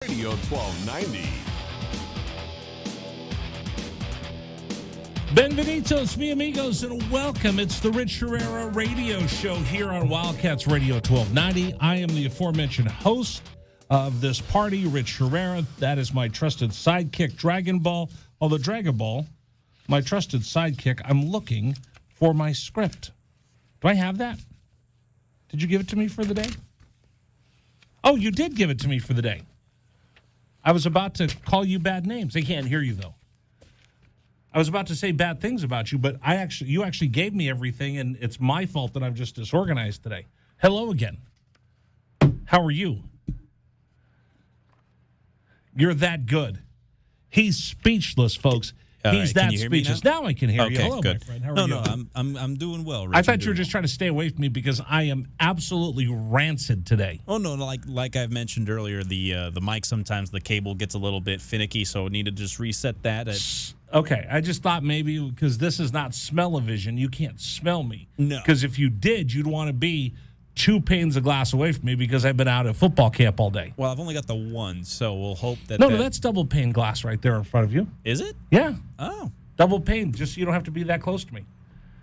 Radio 1290. Benvenidos, mi amigos, and welcome. It's the Rich Herrera radio show here on Wildcats Radio 1290. I am the aforementioned host of this party, Rich Herrera. That is my trusted sidekick, Dragon Ball. Although Dragon Ball, my trusted sidekick, I'm looking for my script. Do I have that? Did you give it to me for the day? Oh, you did give it to me for the day. I was about to call you bad names. They can't hear you, though. I was about to say bad things about you, but you actually gave me everything, and it's my fault that I'm just disorganized today. Hello again. How are you? You're that good. He's speechless, folks. He's that speechless. Now I can hear you. Hello, good. My friend. How are you? No, I'm doing well, Rich. I thought you were just trying to stay away from me because I am absolutely rancid today. Oh no, like I've mentioned earlier, the mic sometimes the cable gets a little bit finicky, so I need to just reset that. Okay, I just thought maybe because this is not smell-o-vision, you can't smell me. No. Because if you did, you'd want to be 2 panes of glass away from me because I've been out at football camp all day. Well, I've only got the one, so we'll hope that... No, that's double pane glass right there in front of you. Is it? Yeah. Oh. Double pane, just so you don't have to be that close to me.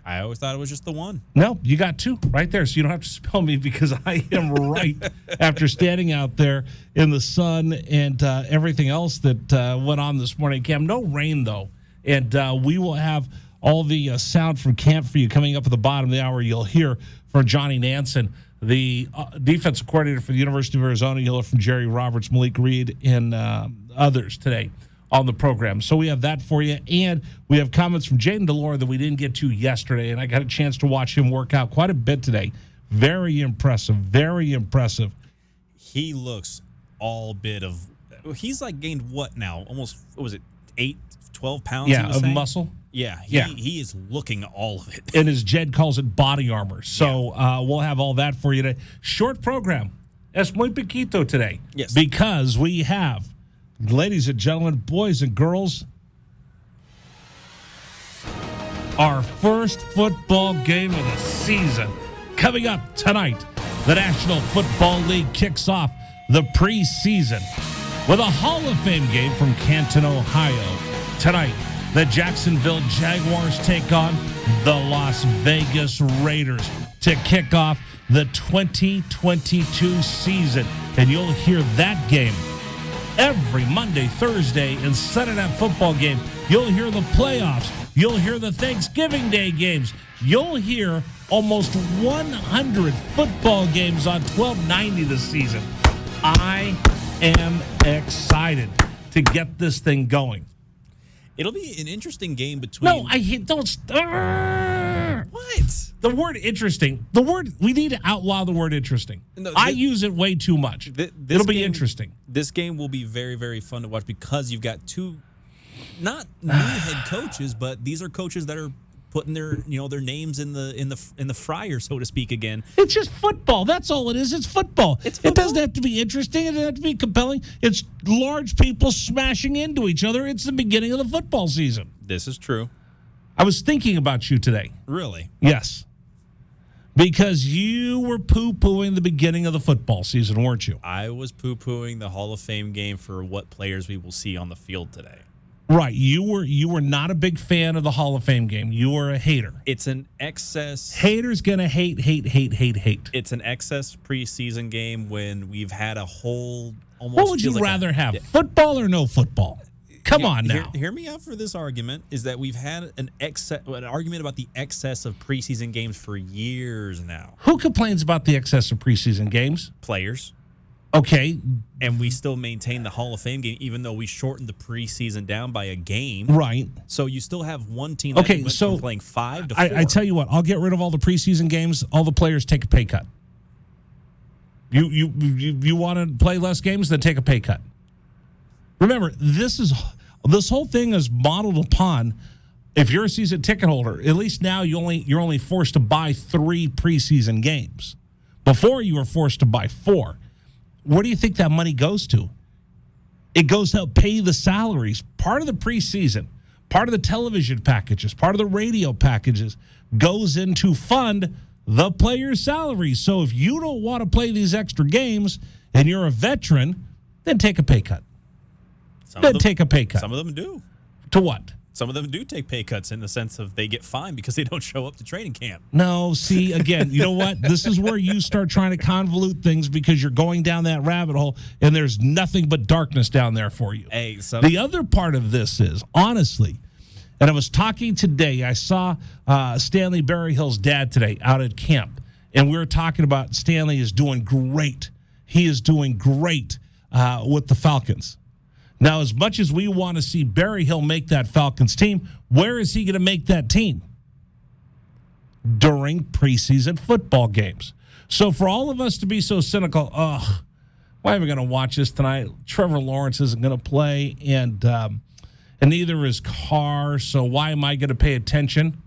I always thought it was just the one. No, you got 2 right there, so you don't have to smell me because I am right after standing out there in the sun and everything else that went on this morning. Cam, no rain, though. And we will have all the sound from camp for you coming up at the bottom of the hour. You'll hear from Johnny Nansen, the defensive coordinator for the University of Arizona. You'll hear from Jerry Roberts, Malik Reed, and others today on the program. So we have that for you. And we have comments from Jaden Delore that we didn't get to yesterday, and I got a chance to watch him work out quite a bit today. Very impressive, very impressive. He looks all bit of... He's like gained what now? Almost, what was it, 12 pounds? Yeah, of muscle. Yeah, he is looking all of it. And as Jed calls it, body armor. So we'll have all that for you today. Short program. Es muy poquito today. Yes. Because we have, ladies and gentlemen, boys and girls, our first football game of the season. Coming up tonight, the National Football League kicks off the preseason with a Hall of Fame game from Canton, Ohio. Tonight, the Jacksonville Jaguars take on the Las Vegas Raiders to kick off the 2022 season. And you'll hear that game every Monday, Thursday, and Sunday Night Football game. You'll hear the playoffs. You'll hear the Thanksgiving Day games. You'll hear almost 100 football games on 1290 this season. I am excited to get this thing going. It'll be an interesting game between... No, don't... What? The word interesting. We need to outlaw the word interesting. No, I use it way too much. It'll be interesting. This game will be very, very fun to watch because you've got 2, not new head coaches, but these are coaches that are putting their names in the fryer, so to speak, again. It's just football. That's all it is. It's football. It doesn't have to be interesting. It doesn't have to be compelling. It's large people smashing into each other. It's the beginning of the football season. This is true. I was thinking about you today. Really? Yes. Because you were poo-pooing the beginning of the football season, weren't you? I was poo-pooing the Hall of Fame game for what players we will see on the field today. Right. You were not a big fan of the Hall of Fame game. You were a hater. It's an excess. Haters gonna hate. It's an excess preseason game when we've had a whole almost. What would you rather have? Football or no football? Come on now. Hear me out for this argument, is that we've had an argument about the excess of preseason games for years now. Who complains about the excess of preseason games? Players. Okay. And we still maintain the Hall of Fame game, even though we shortened the preseason down by a game. Right. So you still have one team that went from playing 5 to 4. I tell you what, I'll get rid of all the preseason games. All the players take a pay cut. You want to play less games, then take a pay cut. Remember, this whole thing is modeled upon, if you're a season ticket holder, at least now you're only forced to buy 3 preseason games. Before, you were forced to buy 4. Where do you think that money goes to? It goes to help pay the salaries. Part of the preseason, part of the television packages, part of the radio packages goes into fund the players' salaries. So if you don't want to play these extra games and you're a veteran, then take a pay cut. Take a pay cut. Some of them do. To what? Some of them do take pay cuts in the sense of they get fined because they don't show up to training camp. No, see, again, you know what? This is where you start trying to convolute things because you're going down that rabbit hole, and there's nothing but darkness down there for you. Hey, the other part of this is, honestly, and I was talking today, I saw Stanley Berryhill's dad today out at camp, and we were talking about Stanley is doing great. He is doing great with the Falcons. Now, as much as we want to see Berryhill make that Falcons team, where is he going to make that team? During preseason football games. So for all of us to be so cynical, why am I going to watch this tonight? Trevor Lawrence isn't going to play, and neither is Carr, so why am I going to pay attention?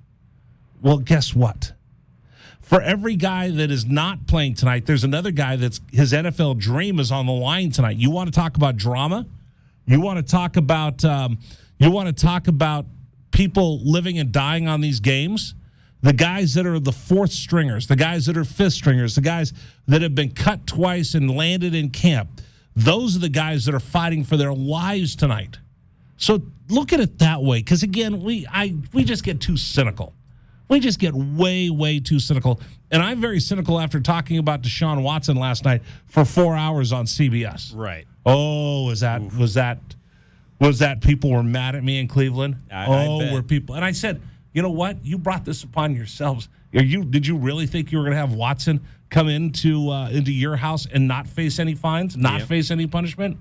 Well, guess what? For every guy that is not playing tonight, there's another guy that's his NFL dream is on the line tonight. You want to talk about drama? You want to talk about people living and dying on these games? The guys that are the fourth stringers, the guys that are fifth stringers, the guys that have been cut twice and landed in camp. Those are the guys that are fighting for their lives tonight. So look at it that way, because again, we just get too cynical. We just get way, way too cynical. And I'm very cynical after talking about Deshaun Watson last night for 4 hours on CBS. Right. Oh, was that people were mad at me in Cleveland? Were people? And I said, you know what? You brought this upon yourselves. Did you really think you were going to have Watson come into your house and not face any fines, not face any punishment?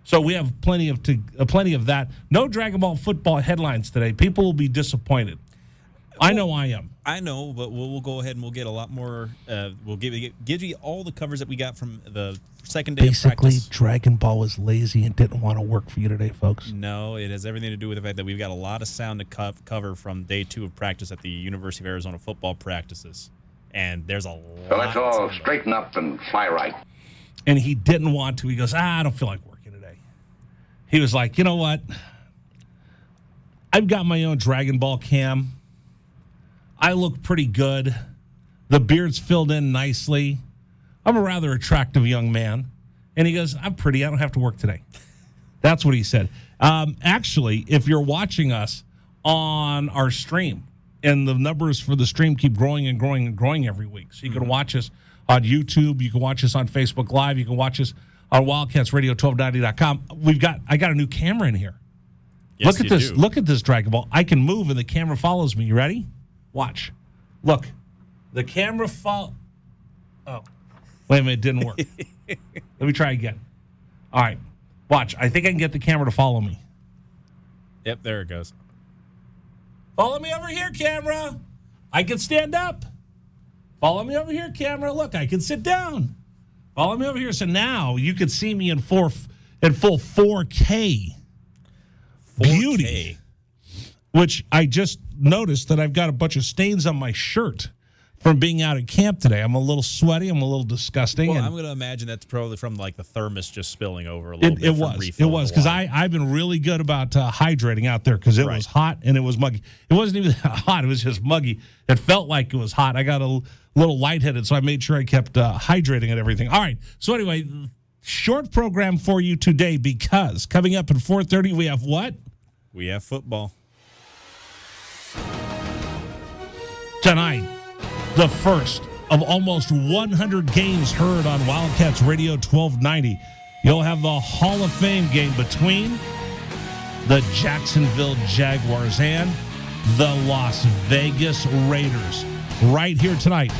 So we have plenty of that. No Dragon Ball football headlines today. People will be disappointed. I know I am. I know, but we'll go ahead and we'll get a lot more. We'll give you all the covers that we got from the second day of practice. Basically, Dragon Ball was lazy and didn't want to work for you today, folks. No, it has everything to do with the fact that we've got a lot of sound to cover from day 2 of practice at the University of Arizona football practices. And there's a lot. So let's all straighten up and fly right. And he didn't want to. He goes, I don't feel like working today. He was like, you know what? I've got my own Dragon Ball cam. I look pretty good. The beard's filled in nicely. I'm a rather attractive young man. And he goes, I'm pretty. I don't have to work today. That's what he said. Actually, if you're watching us on our stream, and the numbers for the stream keep growing and growing and growing every week. So you can watch us on YouTube. You can watch us on Facebook Live. You can watch us on Wildcats Radio 1290.com. I got a new camera in here. Yes, look at this. Look at this Dragon Ball. I can move and the camera follows me. You ready? Watch. Look. The camera Oh. Wait a minute. It didn't work. Let me try again. All right. Watch. I think I can get the camera to follow me. Yep, there it goes. Follow me over here, camera. I can stand up. Follow me over here, camera. Look, I can sit down. Follow me over here. So now you can see me in full 4K. Beauty. Which I just noticed that I've got a bunch of stains on my shirt from being out at camp today. I'm a little sweaty. I'm a little disgusting. Well, I'm going to imagine that's probably from like the thermos just spilling over a little bit. It was because I've been really good about hydrating out there because it was hot and it was muggy. It wasn't even hot. It was just muggy. It felt like it was hot. I got a little lightheaded, so I made sure I kept hydrating and everything. All right. So anyway, short program for you today because coming up at 4:30 we have what? We have football. Tonight, the first of almost 100 games heard on Wildcats Radio 1290. You'll have the Hall of Fame game between the Jacksonville Jaguars and the Las Vegas Raiders right here tonight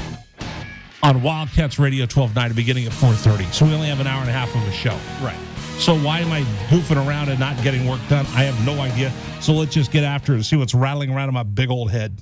on Wildcats Radio 1290 beginning at 4:30. So we only have an hour and a half of a show. Right. So why am I goofing around and not getting work done? I have no idea. So let's just get after it and see what's rattling around in my big old head.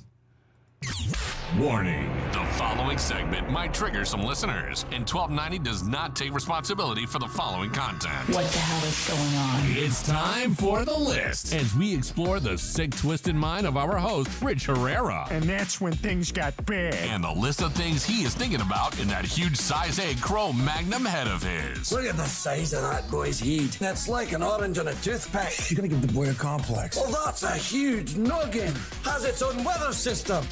Warning. The following segment might trigger some listeners, and 1290 does not take responsibility for the following content. What the hell is going on? It's time for the list as we explore the sick, twisted mind of our host, Rich Herrera. And that's when things got bad. And the list of things he is thinking about in that huge size 8 Chrome Magnum head of his. Look at the size of that boy's head. That's like an orange on a toothpick. You're gonna give the boy a complex. Well, that's a huge noggin. Has its own weather system.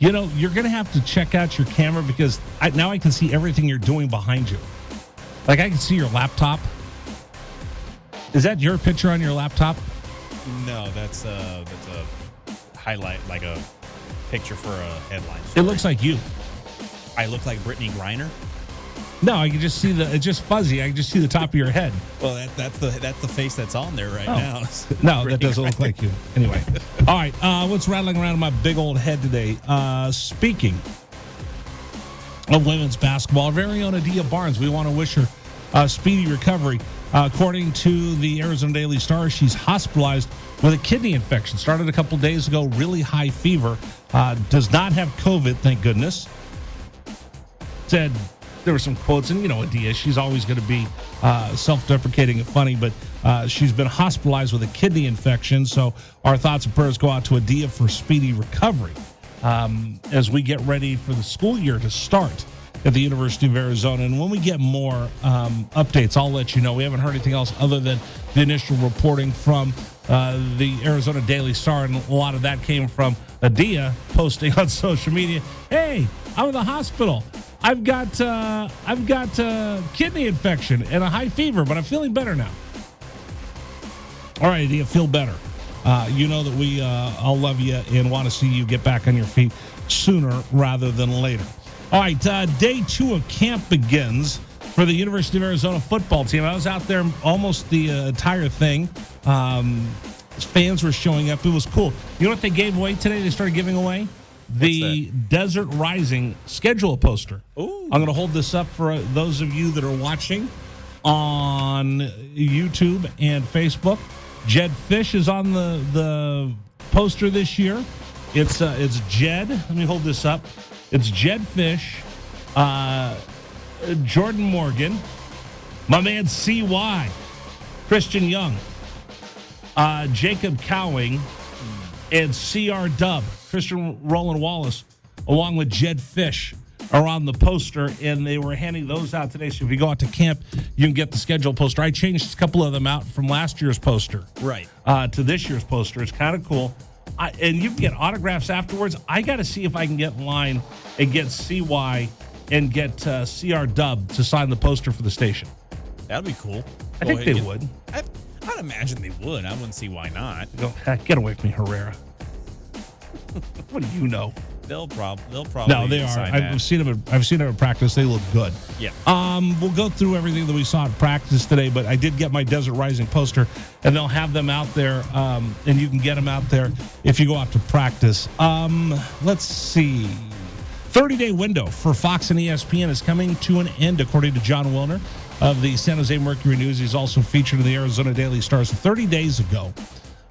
You know, you're going to have to check out your camera because now I can see everything you're doing behind you. Like, I can see your laptop. Is that your picture on your laptop? No, that's a highlight, like a picture for a headline It story. looks like you. I look like Brittany Griner. No, I can just see it's just fuzzy. I can just see the top of your head. Well, that's the face that's on there right now. No, that Brittany doesn't look Griner. like you. Anyway. All right. What's rattling around in my big old head today? Speaking of women's basketball, our very own Adia Barnes, we want to wish her a speedy recovery. According to the Arizona Daily Star, she's hospitalized with a kidney infection. Started a couple days ago, really high fever. Does not have COVID, thank goodness. Said there were some quotes, and Adia, she's always going to be self-deprecating and funny, but she's been hospitalized with a kidney infection. So our thoughts and prayers go out to Adia for speedy recovery as we get ready for the school year to start at the University of Arizona. And when we get more updates, I'll let you know. We haven't heard anything else other than the initial reporting from the Arizona Daily Star, and a lot of that came from Adia posting on social media, "Hey, I'm in the hospital. I've got kidney infection and a high fever, but I'm feeling better now." All right, Adia, feel better. You know that we all love you and want to see you get back on your feet sooner rather than later. All right, day 2 of camp begins for the University of Arizona football team. I was out there almost the entire thing. Fans were showing up. It was cool. You know what they gave away today? They started giving away the Desert Rising schedule poster. Ooh. I'm going to hold this up for those of you that are watching on YouTube and Facebook. Jed Fish is on the poster this year. It's Jed. Let me hold this up. It's Jed Fish, Jordan Morgan, my man CY, Christian Young, Jacob Cowing, and CR Dub, Christian Roland Wallace, along with Jed Fish, are on the poster, and they were handing those out today. So if you go out to camp, you can get the schedule poster. I changed a couple of them out from last year's poster to this year's poster. It's kind of cool. And you can get autographs afterwards. I got to see if I can get in line and get CY and get CR Dub to sign the poster for the station. That'd be cool. I think they would. I'd imagine they would. I wouldn't see why not. Get away from me, Herrera. What do you know? They'll probably. No, they are. sign I've seen them at practice. They look good. Yeah. We'll go through everything that we saw at practice today, but I did get my Desert Rising poster, and they'll have them out there, and you can get them out there if you go out to practice. Let's see. 30-day window for Fox and ESPN is coming to an end, according to John Wilner of the San Jose Mercury News. He's also featured in the Arizona Daily Star. So 30 days ago,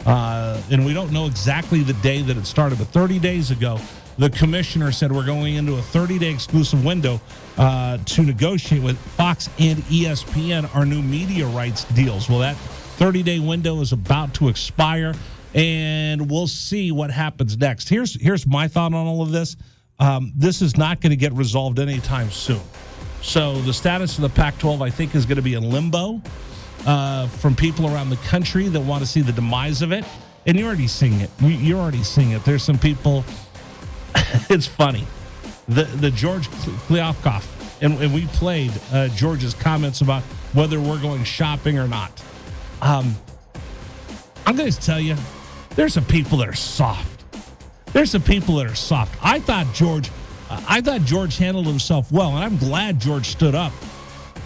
and we don't know exactly the day that it started, but 30 days ago, the commissioner said we're going into a 30-day exclusive window to negotiate with Fox and ESPN our new media rights deals. Well, that 30-day window is about to expire, and we'll see what happens next. Here's my thought on all of this. This is not going to get resolved anytime soon. So the status of the Pac-12, I think, is going to be in limbo from people around the country that want to see the demise of it. And you're already seeing it. You're already seeing it. There's some people... It's funny. The George Kliavkoff, and we played George's comments about whether we're going shopping or not. I'm going to tell you, there's some people that are soft. There's some people that are soft. I thought George handled himself well, and I'm glad George stood up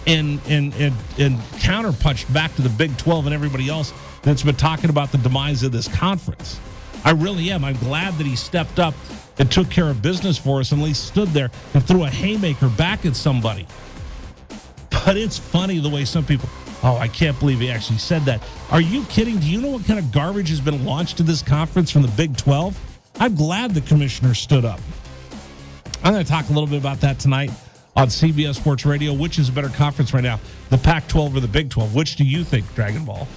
and counterpunched back to the Big 12 and everybody else that's been talking about the demise of this conference. I really am. I'm glad that he stepped up and took care of business for us and at least stood there and threw a haymaker back at somebody. But it's funny the way some people, I can't believe he actually said that. Are you kidding? Do you know what kind of garbage has been launched to this conference from the Big 12? I'm glad the commissioner stood up. I'm going to talk a little bit about that tonight on CBS Sports Radio. Which is a better conference right now, the Pac-12 or the Big 12? Which do you think, Dragon Ball?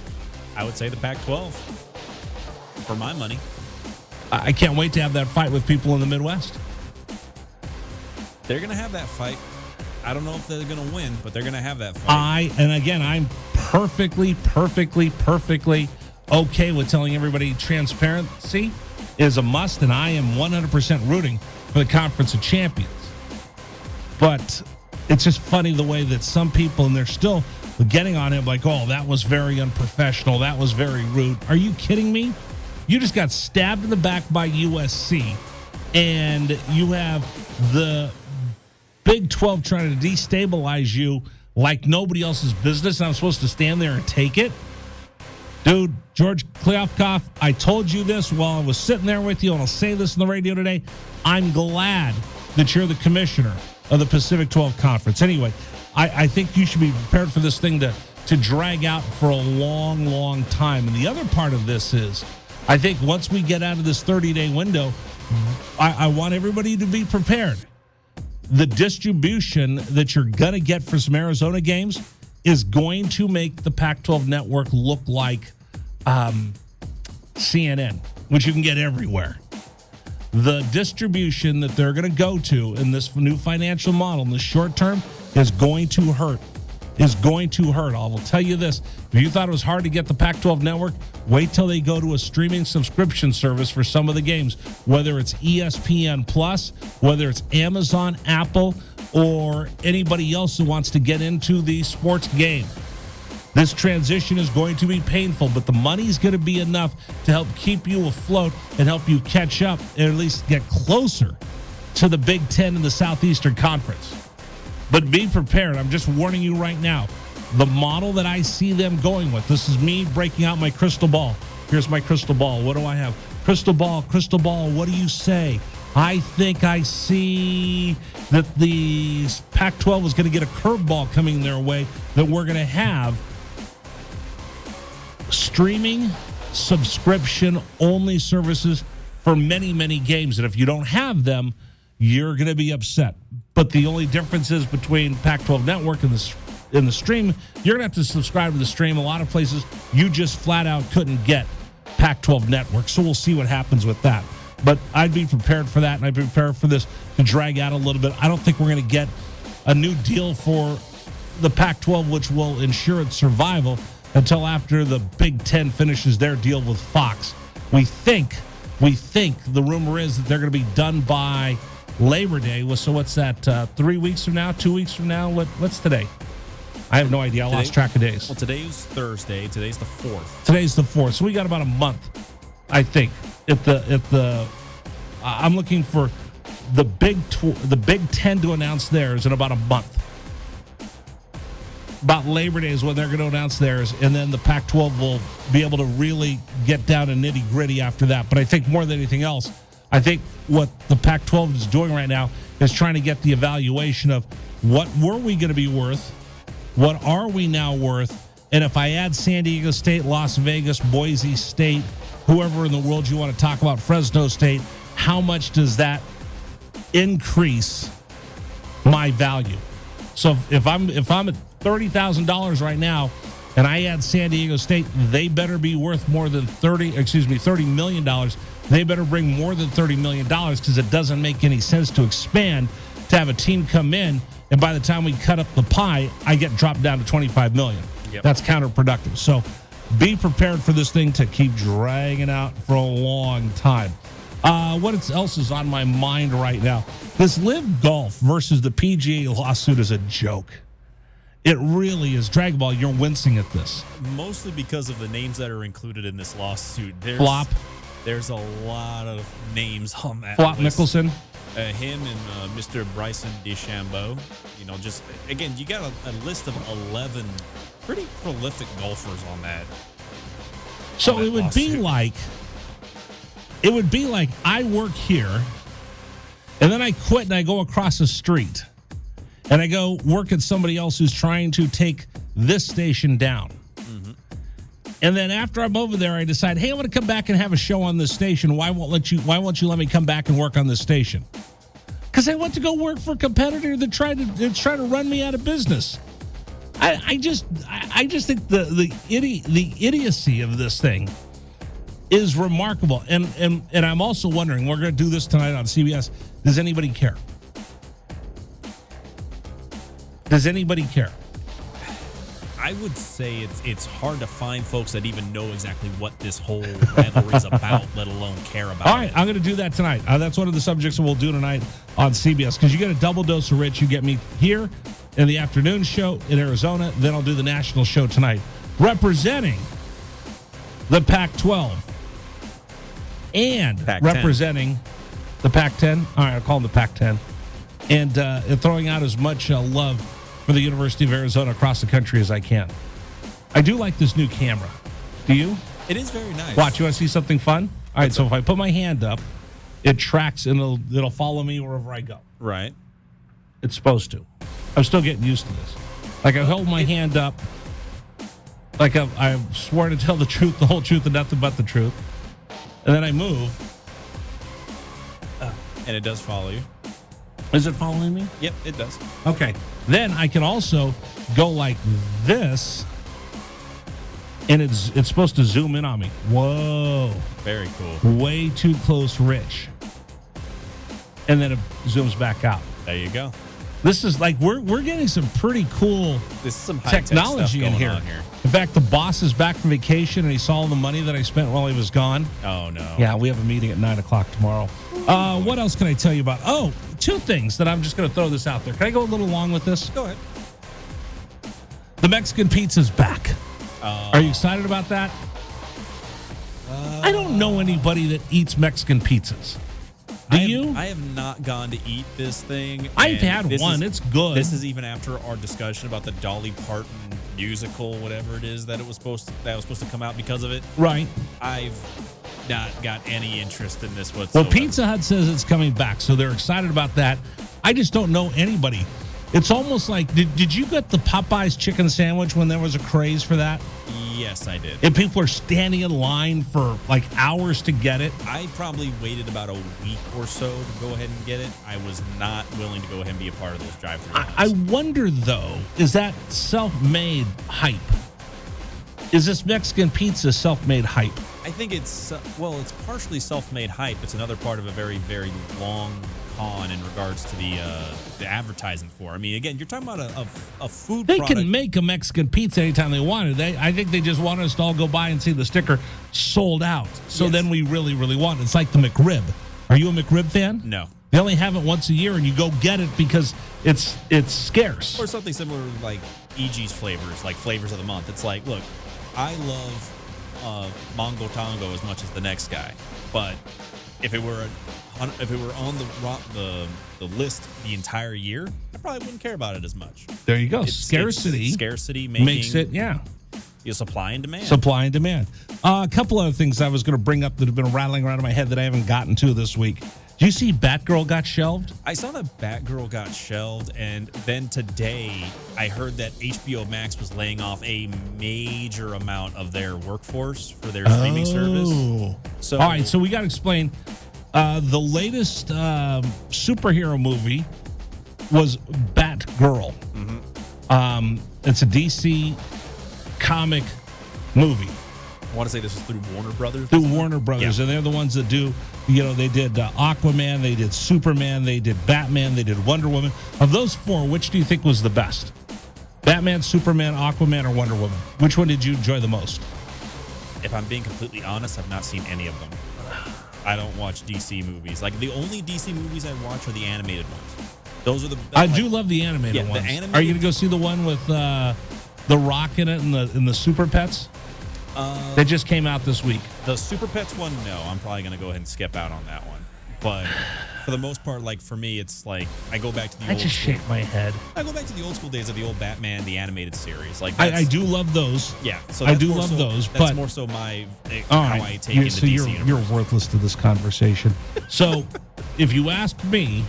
I would say the Pac-12 for my money. I can't wait to have that fight with people in the Midwest. They're going to have that fight. I don't know if they're going to win, but they're going to have that fight. I'm perfectly okay with telling everybody transparency is a must, and I am 100% rooting for the Conference of Champions. But It's just funny the way that some people, and they're still getting on him like, oh, that was very unprofessional. That was very rude. Are you kidding me? You just got stabbed in the back by USC, and you have the Big 12 trying to destabilize you like nobody else's business, and I'm supposed to stand there and take it? Dude, George Kliavkoff, I told you this while I was sitting there with you, and I'll say this on the radio today. I'm glad that you're the commissioner of the Pacific 12 Conference. Anyway, I think you should be prepared for this thing to drag out for a long, long time. And the other part of this is, I think once we get out of this 30-day window, I want everybody to be prepared. The distribution that you're going to get for some Arizona games is going to make the Pac-12 network look like CNN, which you can get everywhere. The distribution that they're going to go to in this new financial model in the short term is going to hurt. I will tell you this. If you thought it was hard to get the Pac-12 network, wait till they go to a streaming subscription service for some of the games, whether it's ESPN Plus, whether it's Amazon, Apple, or anybody else who wants to get into the sports game. This transition is going to be painful, but the money's going to be enough to help keep you afloat and help you catch up and at least get closer to the Big Ten and the Southeastern Conference. But be prepared. I'm just warning you right now. The model that I see them going with, this is me breaking out my crystal ball. Here's my crystal ball. What do I have? Crystal ball, what do you say? I think I see that the Pac-12 is going to get a curveball coming their way, that we're going to have streaming subscription-only services for many, many games. And if you don't have them, you're going to be upset. But the only difference is between Pac-12 Network and the stream, you're going to have to subscribe to the stream. A lot of places, you just flat out couldn't get Pac-12 Network. So we'll see what happens with that. But I'd be prepared for that, and I'd be prepared for this to drag out a little bit. I don't think we're going to get a new deal for the Pac-12, which will ensure its survival until after the Big Ten finishes their deal with Fox. We think the rumor is that they're going to be done by Labor Day. So what's that, 3 weeks from now, 2 weeks from now? What's today? I have no idea. I lost track of days. Well, today's Thursday. Today's the 4th. Today's the 4th. So we got about a month, I think. I'm looking for the Big Ten to announce theirs in about a month. About Labor Day is when they're going to announce theirs, and then the Pac-12 will be able to really get down to nitty-gritty after that. But I think more than anything else, I think what the Pac-12 is doing right now is trying to get the evaluation of what were we going to be worth, what are we now worth, and if I add San Diego State, Las Vegas, Boise State, whoever in the world you want to talk about, Fresno State, how much does that increase my value? So if I'm at $30,000 right now and I add San Diego State, they better be worth more than $30 million. They better bring more than $30 million, because it doesn't make any sense to expand to have a team come in, and by the time we cut up the pie, I get dropped down to $25 million. Yep. That's counterproductive. So be prepared for this thing to keep dragging out for a long time. What else is on my mind right now? This Live Golf versus the PGA lawsuit is a joke. It really is. Dragon Ball, you're wincing at this. Mostly because of the names that are included in this lawsuit. There's a lot of names on that Flop list. Mickelson. Him and Mr. Bryson DeChambeau. Just, again, you got a list of 11 pretty prolific golfers on that. So it would be like I work here, and then I quit and I go across the street, and I go work at somebody else who's trying to take this station down. Mm-hmm. And then after I'm over there, I decide, hey, I want to come back and have a show on this station. Why won't you let me come back and work on this station? Because I went to go work for a competitor that tried to run me out of business. I just think the idiocy of this thing is remarkable. And I'm also wondering, we're going to do this tonight on CBS. Does anybody care? I would say it's hard to find folks that even know exactly what this whole rivalry is about, let alone care about. All right, I'm going to do that tonight. That's one of the subjects that we'll do tonight on CBS, because you get a double dose of Rich. You get me here in the afternoon show in Arizona. Then I'll do the national show tonight, representing the Pac-12 and Pac-10. representing the Pac-10. All right, I'll call them the Pac-10. And throwing out as much love for the University of Arizona across the country as I can. I do like this new camera. Do you? It is very nice. Watch, you want to see something fun? All right, so if I put my hand up, it tracks and it'll follow me wherever I go. Right. It's supposed to. I'm still getting used to this. Like I hold my hand up, like I swore to tell the truth, the whole truth, and nothing but the truth. And then I move. And it does follow you. Is it following me? Yep, it does. Okay. Then I can also go like this, and it's supposed to zoom in on me. Whoa. Very cool. Way too close, Rich. And then it zooms back out. There you go. This is like we're getting some pretty cool This is some high-tech technology stuff in going here. on here. In fact, the boss is back from vacation, and he saw all the money that I spent while he was gone. Oh, no. Yeah, we have a meeting at 9:00 tomorrow. What else can I tell you about? Oh, two things that I'm just going to throw this out there. Can I go a little long with this? Go ahead. The Mexican pizza's back. Are you excited about that? I don't know anybody that eats Mexican pizzas. Do you? I have not gone to eat this thing. I've and had this one. is- It's good. This is even after our discussion about the Dolly Parton musical, whatever it is that was supposed to come out because of it. Right. I've not got any interest in this whatsoever. Well, Pizza Hut says it's coming back, so they're excited about that. I just don't know anybody. It's almost like, did you get the Popeyes chicken sandwich when there was a craze for that? Yes, I did. And people are standing in line for like hours to get it. I probably waited about a week or so to go ahead and get it. I was not willing to go ahead and be a part of those drive-thru lines. I wonder, though, is that self-made hype? Is this Mexican pizza self-made hype? I think it's partially self-made hype. It's another part of a very, very long con in regards to the advertising for. I mean, again, you're talking about a food They product. can make a Mexican pizza anytime they want it. I think they just want us to all go by and see the sticker sold out. So Yes. then we really, really want it. It's like the McRib. Are you a McRib fan? No. They only have it once a year, and you go get it because it's scarce. Or something similar like EG's flavors, like flavors of the month. It's like, look, I love Mongo Tango as much as the next guy, but if it were on the list the entire year, I probably wouldn't care about it as much. There you go. It's scarcity makes it, yeah. Supply and demand. Supply and demand. A couple other things I was going to bring up that have been rattling around in my head that I haven't gotten to this week. Do you see Batgirl got shelved? I saw that Batgirl got shelved, and then today I heard that HBO Max was laying off a major amount of their workforce for their streaming service. So, all right, so we got to explain. The latest superhero movie was Batgirl. It's a DC comic movie. I want to say this is through Warner Brothers. Through Warner Brothers, Yeah. and they're the ones that do, they did Aquaman, they did Superman, they did Batman, they did Wonder Woman. Of those four, which do you think was the best? Batman, Superman, Aquaman, or Wonder Woman? Which one did you enjoy the most? If I'm being completely honest, I've not seen any of them. I don't watch DC movies. Like, the only DC movies I watch are the animated ones. Those are the... I do love the animated Yeah, the ones. animated- Are you going to go see the one with The Rock in it and the Super Pets? That just came out this week. The Super Pets one, no. I'm probably going to go ahead and skip out on that one. But for the most part, like, for me, it's like I go back to the I old just school. shake my head. I go back to the old school days of the old Batman, the animated series. Like, I that's- do love those. Yeah, so I that's do more love so- those, That's but more so my all how right, I take in the DC you're universe. worthless to this conversation. So, if you ask me,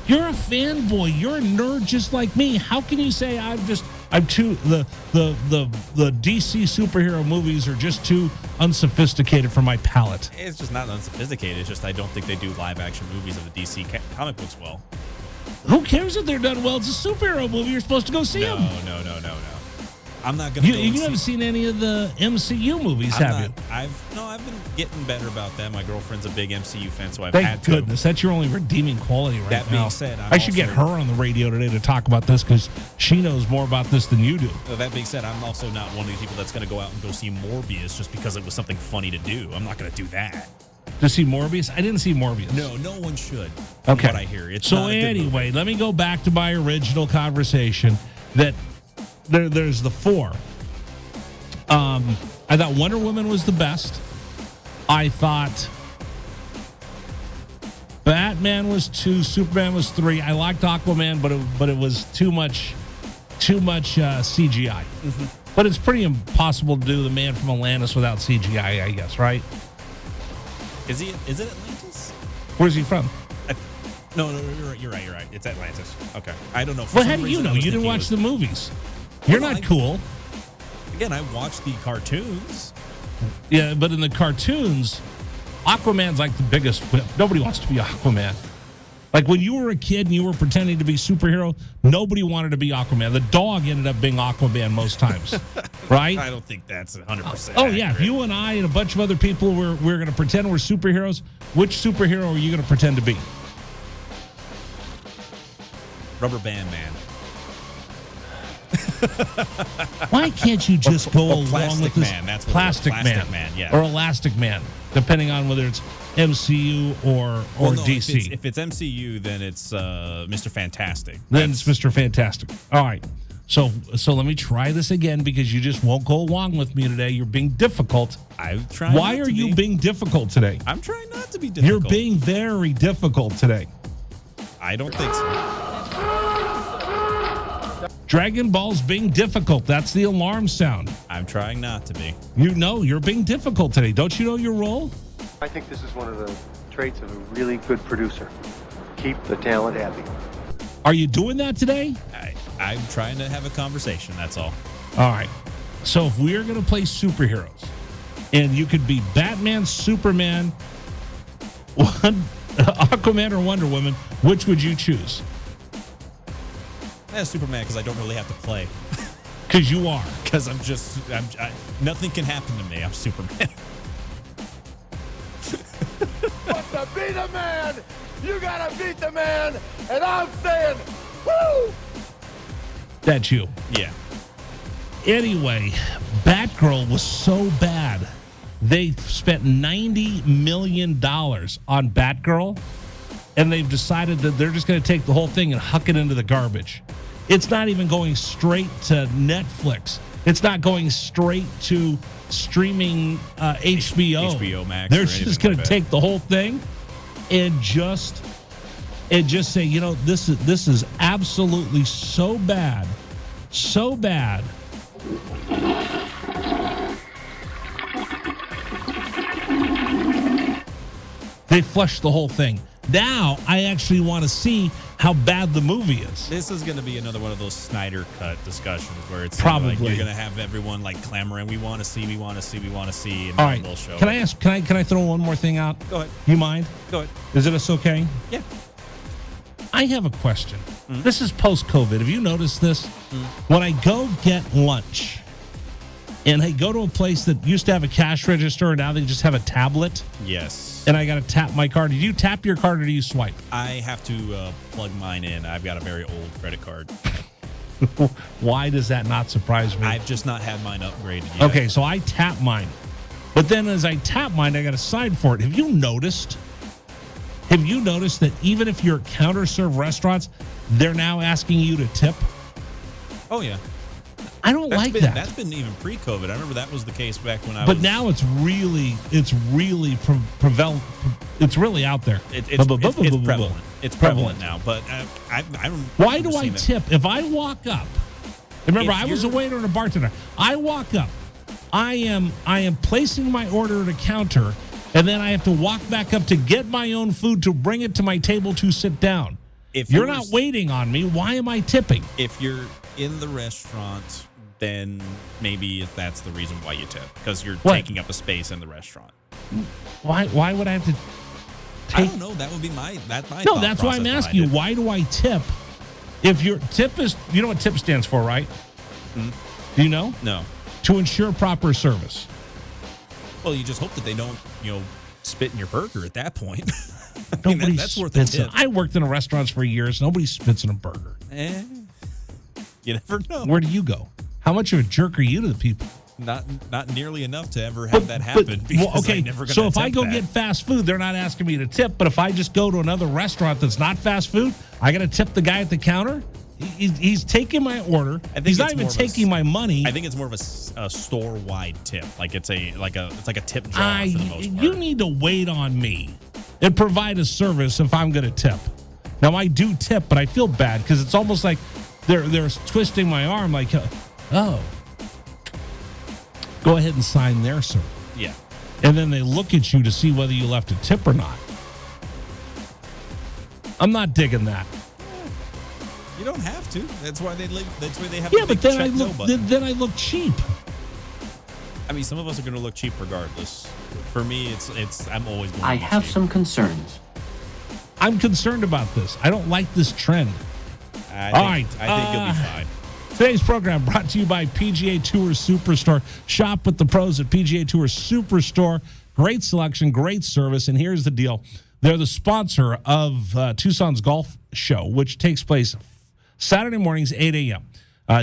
you're a fanboy. You're a nerd just like me. How can you say I'm too the DC superhero movies are just too unsophisticated for my palate? It's just not unsophisticated. It's just I don't think they do live action movies of the DC comic books well. Who cares if they're done well? It's a superhero movie. You're supposed to go see them. No. I'm not going to. You haven't seen any of the MCU movies, have you? I've been getting better about that. My girlfriend's a big MCU fan, so I've Thank had to. goodness. That's your only redeeming quality right now. That being said, I should get her on the radio today to talk about this because she knows more about this than you do. That being said, I'm also not one of these people that's going to go out and go see Morbius just because it was something funny to do. I'm not going to do that. To see Morbius? I didn't see Morbius. No one should. From Okay. what I hear. It's so not a good anyway, movie. let me go back to my original conversation that there's the four. I thought Wonder Woman was the best. I thought Batman was 2, Superman was 3. I liked Aquaman, but it was too much CGI. Mm-hmm. But it's pretty impossible to do the Man from Atlantis without CGI, I guess, right? Is it Atlantis? Where's he from? No, you're right. It's Atlantis. Okay. I don't know. Well, how do you know? You didn't watch the movies. You're not cool. Again, I watched the cartoons. Yeah, but in the cartoons, Aquaman's like the biggest whip. Nobody wants to be Aquaman. Like when you were a kid and you were pretending to be superhero, nobody wanted to be Aquaman. The dog ended up being Aquaman most times, right? I don't think that's 100%. Oh, yeah. If you and I and a bunch of other people we're going to pretend we're superheroes, which superhero are you going to pretend to be? Rubber Band Man. Why can't you just go along Plastic with this? Man, that's what Plastic it was. Plastic Man, yeah. Or Elastic Man, depending on whether it's MCU or No, DC. If it's MCU, then it's Mr. Fantastic. Then it's Mr. Fantastic. All right. So let me try this again because you just won't go along with me today. You're being difficult. I'm trying. Why are you being difficult today? I'm trying not to be difficult. You're being very difficult today. I don't think so. Dragon Ball's being difficult. That's the alarm sound. I'm trying not to be. You know you're being difficult today. Don't you know your role? I think this is one of the traits of a really good producer. Keep the talent happy. Are you doing that today? I'm trying to have a conversation, that's all. All right. So if we're going to play superheroes, and you could be Batman, Superman, Aquaman, or Wonder Woman, which would you choose? Superman, because I don't really have to play. Because you are. Because nothing can happen to me. I'm Superman. But to be the man, you gotta beat the man, and I'm saying, woo! That's you. Yeah. Anyway, Batgirl was so bad. They spent $90 million on Batgirl, and they've decided that they're just going to take the whole thing and huck it into the garbage. It's not even going straight to Netflix. It's not going straight to streaming HBO. HBO Max. They're just going to take the whole thing and just say, you know, this is absolutely so bad, so bad. They flushed the whole thing. Now I actually want to see how bad the movie is. This is going to be another one of those Snyder Cut discussions where it's Probably like you're going to have everyone like clamoring, we want to see, and all right. they'll show Can it. I ask? Can I throw one more thing out? Go ahead. You mind? Go ahead. Is it okay? Yeah. I have a question. This is post-COVID. Have you noticed this? When I go get lunch and I go to a place that used to have a cash register and now they just have a tablet Yes. and I got to tap my card. Do you tap your card or do you swipe? I have to plug mine in. I've got a very old credit card. Why does that not surprise me? I've just not had mine upgraded yet. Okay, so I tap mine. But then as I tap mine, I got to sign for it. Have you noticed that even if you're at counter-serve restaurants, they're now asking you to tip? Oh, yeah. I don't like that. That's been even pre-COVID. I remember that was the case back when I But was... now it's really prevalent. It's really out there. It's prevalent. It's prevalent now. But I don't... Why do I tip? If I walk up, remember I was a waiter and a bartender. I walk up. I am placing my order at a counter, and then I have to walk back up to get my own food to bring it to my table to sit down. If you're not waiting on me, why am I tipping? If you're in the restaurant, then maybe that's the reason why you tip, because you're taking up a space in the restaurant. Why would I have to take... I don't know. That would be my No, that's why I'm asking you. Why do I tip? If your tip is... You know what tip stands for, right? Do you know? No. To ensure proper service. Well, you just hope that they don't, spit in your burger at that point. Nobody that's worth a spits. tip. I worked in restaurants for years. Nobody spits in a burger. You never know. Where do you go? How much of a jerk are you to the people? Not nearly enough to ever have that happen. So if I go get fast food, they're not asking me to tip. But if I just go to another restaurant that's not fast food, I got to tip the guy at the counter. He's taking my order. He's not even taking my money. I think it's more of a store-wide tip. Like it's like a tip jar for the most part. You need to wait on me and provide a service if I'm going to tip. Now I do tip, but I feel bad because it's almost like they're twisting my arm. Like, oh, go ahead and sign there, sir. Yeah. And then they look at you to see whether you left a tip or not. I'm not digging that. You don't have to. That's why they have. Yeah, but then I look cheap. I mean, some of us are going to look cheap regardless. For me, it's I'm always going. I have some concerns. I'm concerned about this. I don't like this trend. I think you'll be fine. Today's program brought to you by PGA Tour Superstore. Shop with the pros at PGA Tour Superstore. Great selection, great service, and here's the deal. They're the sponsor of Tucson's Golf Show, which takes place Saturday mornings, 8 a.m.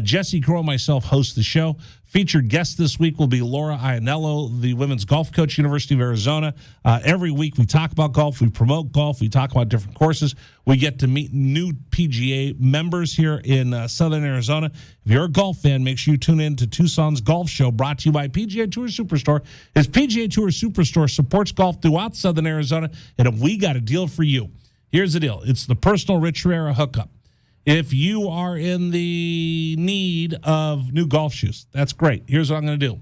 Jesse Crow and myself host the show. Featured guest this week will be Laura Ianello, the women's golf coach, University of Arizona. Every week we talk about golf, we promote golf, we talk about different courses. We get to meet new PGA members here in Southern Arizona. If you're a golf fan, make sure you tune in to Tucson's Golf Show, brought to you by PGA Tour Superstore. As PGA Tour Superstore supports golf throughout Southern Arizona, and we got a deal for you. Here's the deal. It's the personal Rich Herrera hookup. If you are in the need of new golf shoes, that's great. Here's what I'm going to do.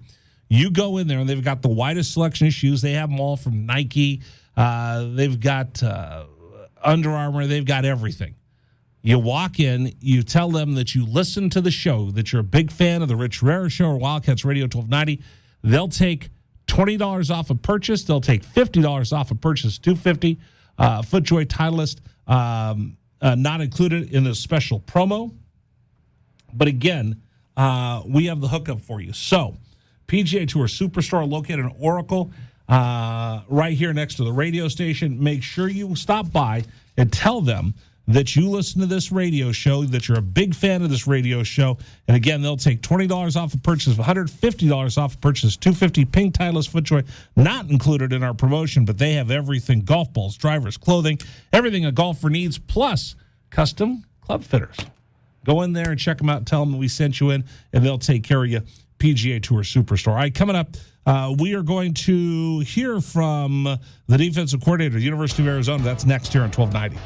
You go in there, and they've got the widest selection of shoes. They have them all from Nike. They've got Under Armour. They've got everything. You walk in, you tell them that you listen to the show, that you're a big fan of the Rich Herrera Show or Wildcats Radio 1290. They'll take $20 off a purchase. They'll take $50 off a purchase, $250. FootJoy Titleist. Not included in the special promo. But again, we have the hookup for you. So, PGA Tour Superstore located in Oracle, right here next to the radio station. Make sure you stop by and tell them that you listen to this radio show, that you're a big fan of this radio show. And again, they'll take $20 off a purchase, $150 off a purchase, $250 Pink Titleist FootJoy, not included in our promotion, but they have everything: golf balls, drivers, clothing, everything a golfer needs, plus custom club fitters. Go in there and check them out. Tell them we sent you in, and they'll take care of you. PGA Tour Superstore. All right, coming up, we are going to hear from the defensive coordinator of the University of Arizona. That's next here on 1290.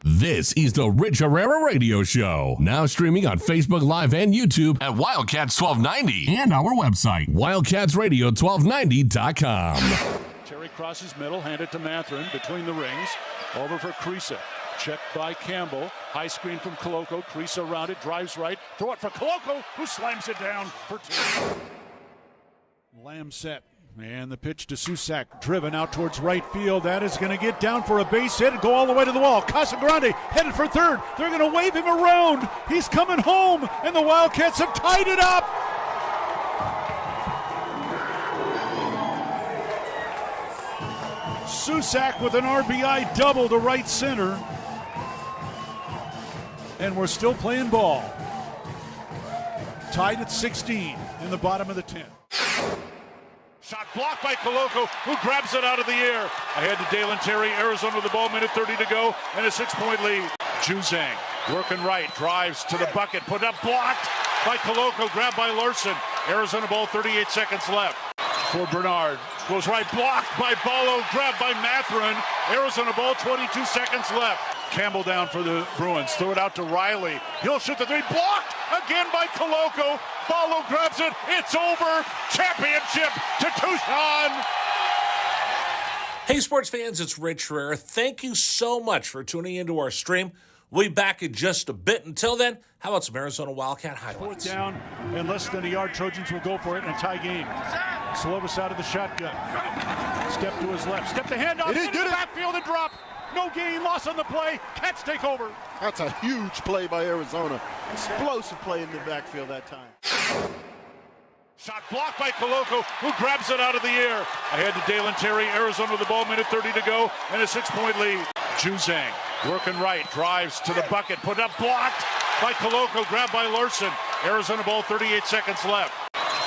This is the Rich Herrera Radio Show. Now streaming on Facebook Live and YouTube at Wildcats 1290 and our website, wildcatsradio1290.com. Terry crosses middle, hand it to Matherin between the rings. Over for Creasa. Checked by Campbell. High screen from Koloko. Creasa around it, drives right. Throw it for Koloko, who slams it down for two. Lamb set. And the pitch to Susak, driven out towards right field. That is going to get down for a base hit and go all the way to the wall. Casagrande headed for third. They're going to wave him around. He's coming home, and the Wildcats have tied it up. Susak with an RBI double to right center. And we're still playing ball. Tied at 16 in the bottom of the 10th. Shot blocked by Koloko, who grabs it out of the air. Ahead to Dalen Terry, Arizona with the ball, minute 30 to go, and a 6-point lead. Juzang working right, drives to the bucket, put up, blocked by Koloko, grabbed by Larson. Arizona ball, 38 seconds left. For Bernard, goes right, blocked by Ballo, grabbed by Matherin. Arizona ball, 22 seconds left. Campbell down for the Bruins, throw it out to Riley. He'll shoot the three, blocked again by Koloko. Ballo grabs it, it's over. Championship to Tucson. Hey, sports fans, it's Rich Herrera. Thank you so much for tuning into our stream. We'll be back in just a bit. Until then, how about some Arizona Wildcat highlights? Fourth down and less than a yard. Trojans will go for it and tie game. Slovis out of the shotgun. Step to his left. Step the handoff. Into the backfield and drop. No gain. Loss on the play. Cats take over. That's a huge play by Arizona. Explosive play in the backfield that time. Shot blocked by Koloko, who grabs it out of the air. Ahead to Dalen Terry. Arizona with the ball. Minute 30 to go. And a 6-point lead. Juzang working right. Drives to the bucket. Put up. Blocked by Koloko. Grabbed by Larson. Arizona ball. 38 seconds left.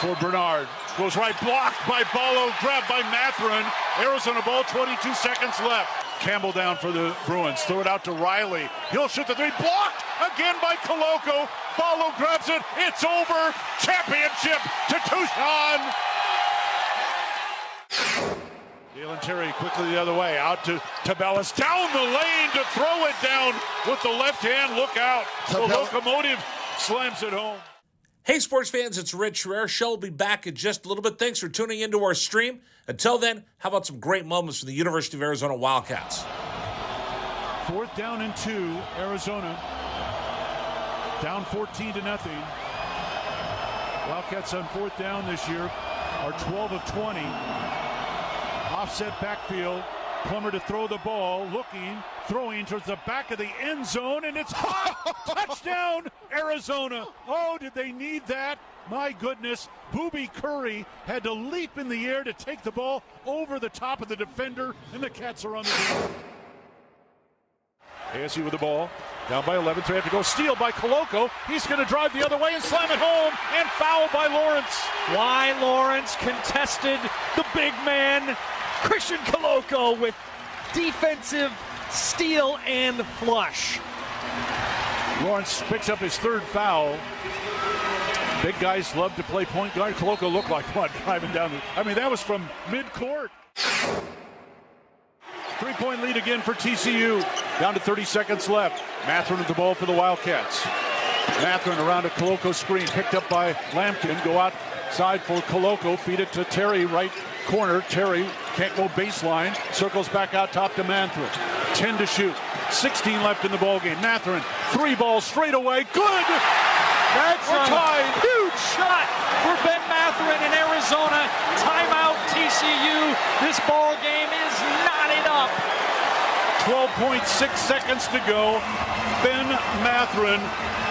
For Bernard. Goes right. Blocked by Ballo. Grabbed by Matherin. Arizona ball. 22 seconds left. Campbell down for the Bruins. Throw it out to Riley. He'll shoot the three. Blocked again by Koloko. Ballo grabs it. It's over. Championship to Tucson. Dalen Terry quickly the other way. Out to Tabellas. Down the lane to throw it down with the left hand. Look out. The locomotive slams it home. Hey, sports fans, it's Rich Herrera. Show will be back in just a little bit. Thanks for tuning into our stream. Until then, how about some great moments from the University of Arizona Wildcats? 4th down and 2, Arizona. Down 14-0. Wildcats on 4th down this year are 12 of 20. Offset backfield. Plummer to throw the ball, looking, throwing towards the back of the end zone, and it's caught! Touchdown, Arizona! Oh, did they need that? My goodness, Booby Curry had to leap in the air to take the ball over the top of the defender, and the Cats are on the field. ASU with the ball, down by 11, so they have to go. Steal by Koloko. He's going to drive the other way and slam it home, and foul by Lawrence. Why Lawrence contested the big man, Christian Koloko, with defensive steal and flush. Lawrence picks up his 3rd foul. Big guys love to play point guard. Koloko looked like what, driving down that was from mid-court. 3-point lead again for TCU. Down to 30 seconds left. Matherin with the ball for the Wildcats. Matherin around a Koloko screen, picked up by Lampkin. Go outside for Koloko. Feed it to Terry, right corner. Terry can't go baseline. Circles back out top to Matherin. 10 to shoot. 16 left in the ballgame. Matherin, 3 balls straight away. Good! That's a tied. Huge shot for Ben Matherin in Arizona. Timeout TCU. This ball game is knotted up. 12.6 seconds to go. Ben Matherin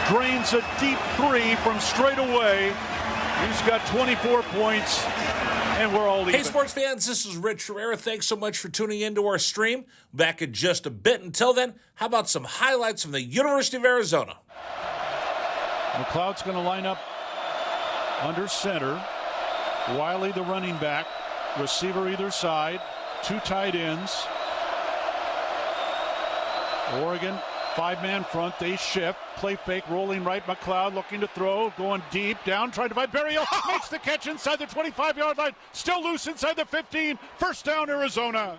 drains a deep 3 from straight away. He's got 24 points, and we're all even. Hey, sports fans, this is Rich Herrera. Thanks so much for tuning into our stream. Back in just a bit. Until then, how about some highlights from the University of Arizona? McLeod's going to line up under center. Wiley, the running back. Receiver either side. 2 tight ends. Oregon, 5-man front. They shift. Play fake, rolling right. McLeod looking to throw. Going deep. Down, trying to find Berryhill. Makes the catch inside the 25-yard line. Still loose inside the 15. First down, Arizona.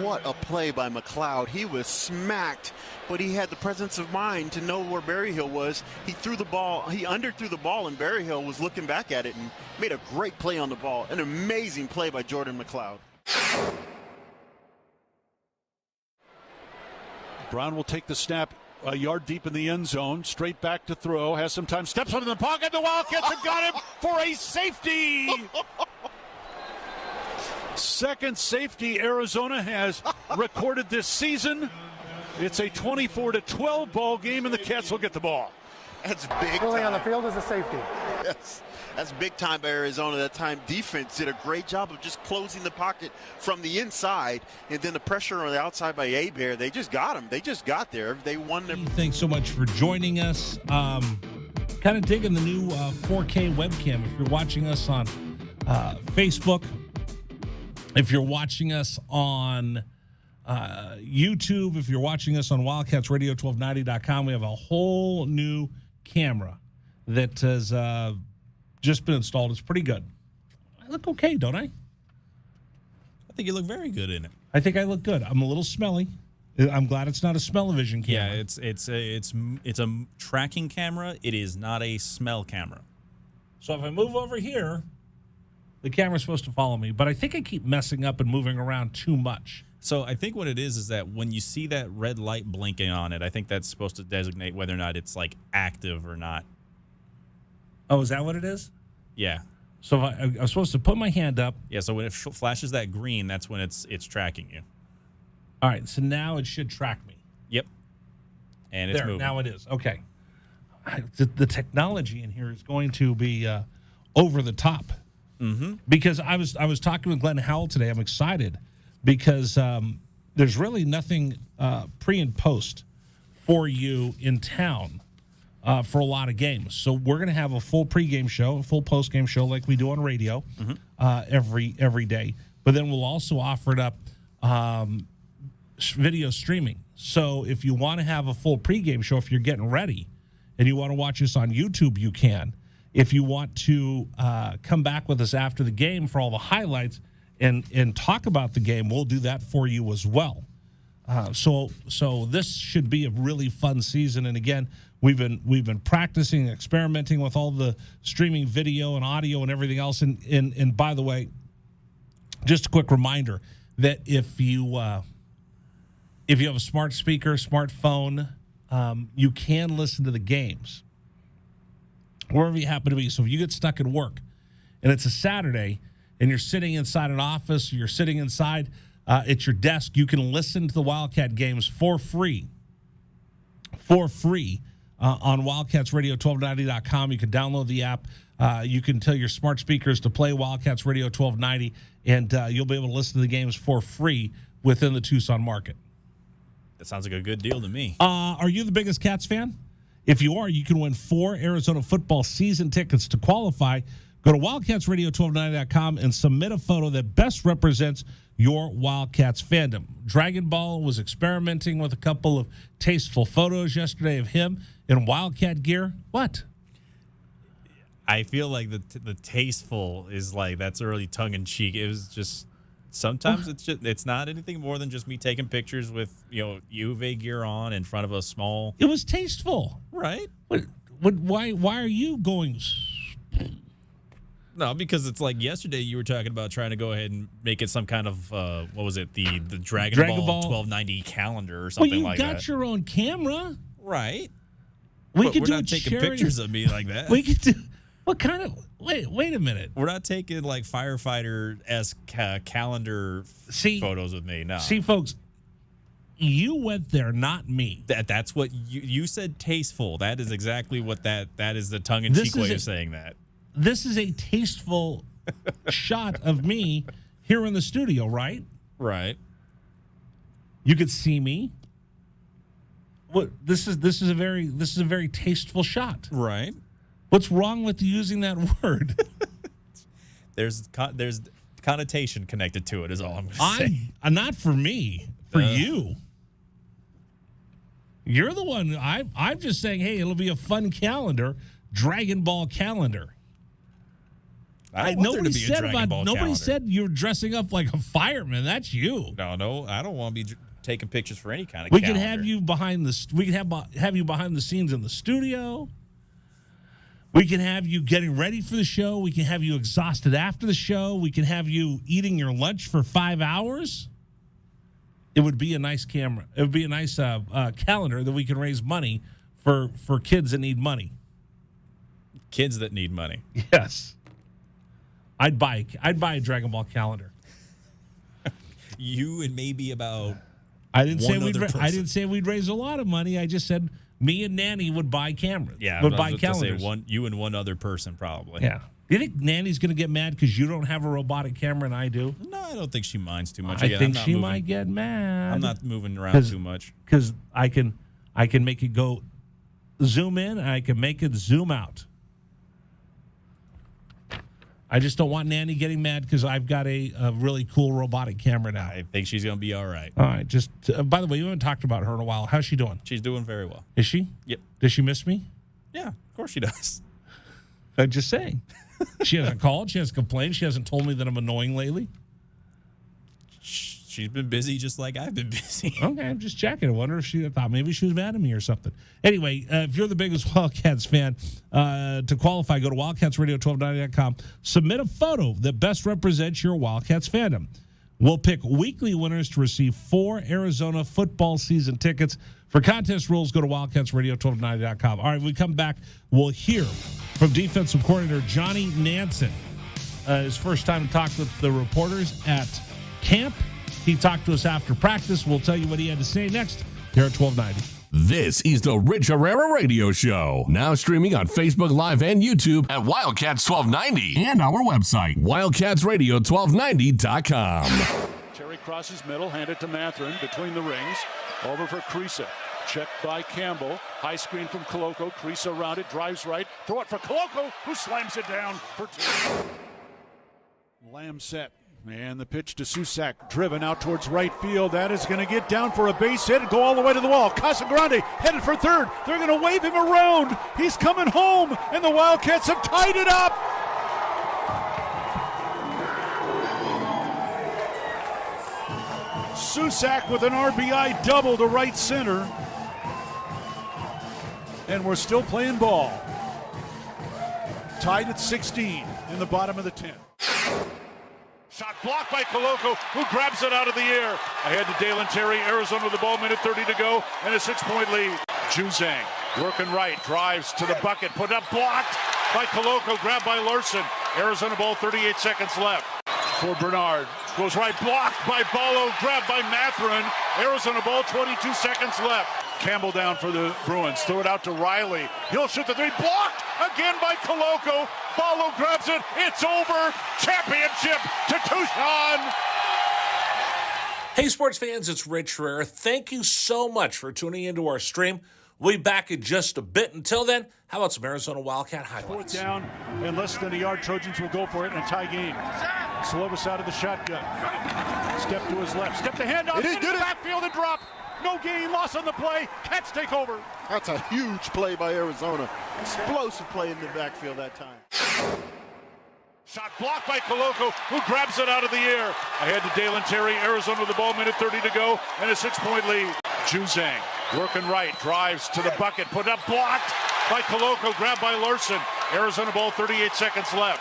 What a play by McLeod. He was smacked, but he had the presence of mind to know where Berryhill was. He threw the ball. He underthrew the ball, and Berryhill was looking back at it and made a great play on the ball. An amazing play by Jordan McLeod. Brown will take the snap a yard deep in the end zone. Straight back to throw. Has some time. Steps out in the pocket. The Wildcats have got him for a safety. Second safety Arizona has recorded this season. It's a 24-12 ball game, and the Cats will get the ball. That's big Early on the field is a safety. Yes. That's big time by Arizona. That time defense did a great job of just closing the pocket from the inside, and then the pressure on the outside by Abear. They just got him. They just got there. They won their. Thanks so much for joining us. Kind of digging the new 4K webcam. If you're watching us on Facebook, if you're watching us on YouTube, if you're watching us on Wildcats Radio 1290.com, we have a whole new camera that has just been installed. It's pretty good. I look okay, don't I? I think you look very good in it. I think I look good. I'm a little smelly. I'm glad it's not a smell-o-vision camera. Yeah, it's a tracking camera. It is not a smell camera. So if I move over here, the camera's supposed to follow me. But I think I keep messing up and moving around too much. So I think what it is that when you see that red light blinking on it, I think that's supposed to designate whether or not it's like active or not. Oh, is that what it is? Yeah. So if I'm supposed to put my hand up. Yeah, so when it flashes that green, that's when it's tracking you. All right, so now it should track me. Yep. And it's moving. Now it is. Okay. The technology in here is going to be over the top. Mm-hmm. Because I was talking with Glenn Howell today. I'm excited because there's really nothing pre and post for you in town for a lot of games. So we're going to have a full pregame show, a full postgame show like we do on radio every day. But then we'll also offer it up video streaming. So if you want to have a full pregame show, if you're getting ready and you want to watch us on YouTube, you can. If you want to come back with us after the game for all the highlights and talk about the game, we'll do that for you as well. So this should be a really fun season. And again, we've been practicing, experimenting with all the streaming video and audio and everything else. And by the way, just a quick reminder that if you have a smart speaker, smartphone, you can listen to the games wherever you happen to be. So if you get stuck at work and it's a Saturday and you're sitting inside an office, or you're sitting inside at your desk, you can listen to the Wildcat games for free on wildcatsradio1290.com. You can download the app. You can tell your smart speakers to play Wildcats Radio 1290, and you'll be able to listen to the games for free within the Tucson market. That sounds like a good deal to me. Are you the biggest Cats fan? If you are, you can win 4 Arizona football season tickets. To qualify, go to wildcatsradio1290.com and submit a photo that best represents your Wildcats fandom. Dragon Ball was experimenting with a couple of tasteful photos yesterday of him in Wildcat gear. What? I feel like the tasteful is like, that's really tongue-in-cheek. It was just... Sometimes it's not anything more than just me taking pictures with, UV gear on in front of a small... It was tasteful. Right? Why are you going... No, because it's like yesterday you were talking about trying to go ahead and make it some kind of, what was it, the Dragon Ball 1290 calendar or something like that. Well, you got your own camera. Right. We're not taking pictures of me like that. We could do... What kind of... Wait a minute. We're not taking, like, firefighter-esque calendar photos with me, no. See, folks, you went there, not me. That's what... You said tasteful. That is exactly what that is, the tongue-in-cheek way of saying that. This is a tasteful shot of me here in the studio, right? Right. You could see me. What? This is a very tasteful shot. Right. What's wrong with using that word? There's connotation connected to it, is all I'm going to say. Not for me, for you. You're the one. I'm just saying, hey, it'll be a fun calendar, Dragon Ball calendar. Nobody said you're dressing up like a fireman. That's you. No, I don't want to be taking pictures for any kind of. We can have you behind the. We can have you behind the scenes in the studio. We can have you getting ready for the show. We can have you exhausted after the show. We can have you eating your lunch for 5 hours. It would be a nice camera. It would be a nice calendar that we can raise money for kids that need money. Kids that need money. Yes. I'd buy a Dragon Ball calendar. You and maybe about I didn't say we'd raise a lot of money. I just said me and Nanny would buy cameras. Yeah, would buy calendars. Say you and one other person probably. Yeah. Do you think Nanny's going to get mad because you don't have a robotic camera and I do? No, I don't think she minds too much. I think she might get mad. I'm not moving around too much because I can make it go zoom in and I can make it zoom out. I just don't want Nanny getting mad because I've got a really cool robotic camera now. I think she's going to be all right. All right. Just by the way, you haven't talked about her in a while. How's she doing? She's doing very well. Is she? Yep. Does she miss me? Yeah, of course she does. I'm just saying. She hasn't called. She hasn't complained. She hasn't told me that I'm annoying lately. She's been busy just like I've been busy. Okay, I'm just checking. I wonder if I thought maybe she was mad at me or something. Anyway, if you're the biggest Wildcats fan, to qualify, go to wildcatsradio1290.com. Submit a photo that best represents your Wildcats fandom. We'll pick weekly winners to receive 4 Arizona football season tickets. For contest rules, go to wildcatsradio1290.com. All right, when we come back, we'll hear from defensive coordinator Johnny Nansen his first time to talk with the reporters at camp. He talked to us after practice. We'll tell you what he had to say next here at 1290. This is the Rich Herrera Radio Show. Now streaming on Facebook Live and YouTube at Wildcats 1290 and our website, wildcatsradio1290.com. Terry crosses middle, handed to Matherin between the rings. Over for Creasa. Checked by Campbell. High screen from Koloko. Creasa around it, drives right. Throw it for Koloko, who slams it down for two. Lamb set. And the pitch to Susak, driven out towards right field. That is going to get down for a base hit and go all the way to the wall. Casagrande headed for third. They're going to wave him around. He's coming home, and the Wildcats have tied it up. Susak with an RBI double to right center. And we're still playing ball. Tied at 16 in the bottom of the 10th. Shot blocked by Koloko, who grabs it out of the air. Ahead to Dalen Terry, Arizona with the ball, minute 30 to go, and a 6-point lead. Juzang working right, drives to the bucket, put up, blocked by Koloko, grabbed by Larson. Arizona ball, 38 seconds left. For Bernard, goes right, blocked by Ballo, grabbed by Matherin. Arizona ball, 22 seconds left. Campbell down for the Bruins, throw it out to Riley. He'll shoot the three, blocked again by Koloko. Ballo grabs it, it's over. Championship to Tucson. Hey, sports fans, it's Rich Herrera. Thank you so much for tuning into our stream. We'll be back in just a bit. Until then, how about some Arizona Wildcat highlights? Fourth down and less than a yard. Trojans will go for it in a tie game. Slovis out of the shotgun. Step to his left. Step the handoff. Into the backfield and drop. No gain, loss on the play. Cats take over. That's a huge play by Arizona. Explosive play in the backfield that time. Shot blocked by Koloko, who grabs it out of the air. Ahead to Dalen Terry, Arizona with the ball, minute 30 to go, and a 6-point lead. Juzang working right, drives to the bucket, put up, blocked by Koloko, grabbed by Larson. Arizona ball, 38 seconds left.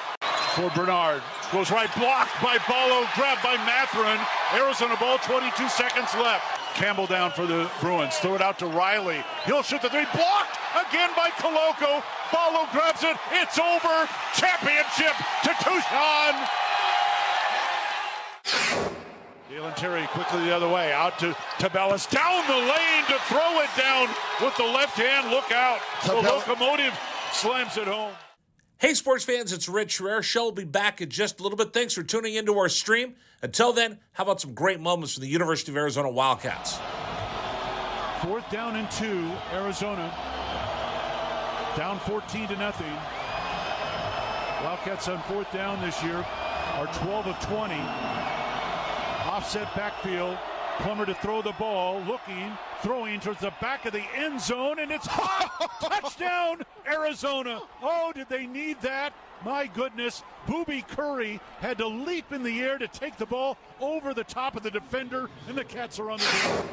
For Bernard, goes right, blocked by Ballo, grabbed by Matherin. Arizona ball, 22 seconds left. Campbell down for the Bruins, throw it out to Riley. He'll shoot the three, blocked again by Koloko. Ballo grabs it, it's over. Championship to Tucson. Dalen Terry quickly the other way, out to Tabellas, down the lane to throw it down with the left hand. Look out. The locomotive slams it home. Hey, sports fans, it's Rich Herrera. Show will be back in just a little bit. Thanks for tuning into our stream. Until then, how about some great moments from the University of Arizona Wildcats? Fourth down and 2, Arizona. Down 14-0. Wildcats on fourth down this year are 12 of 20. Offset backfield. Plummer to throw the ball, looking, throwing towards the back of the end zone, and it's hot! Touchdown, Arizona! Oh, did they need that? My goodness, Booby Curry had to leap in the air to take the ball over the top of the defender, and the Cats are on the board.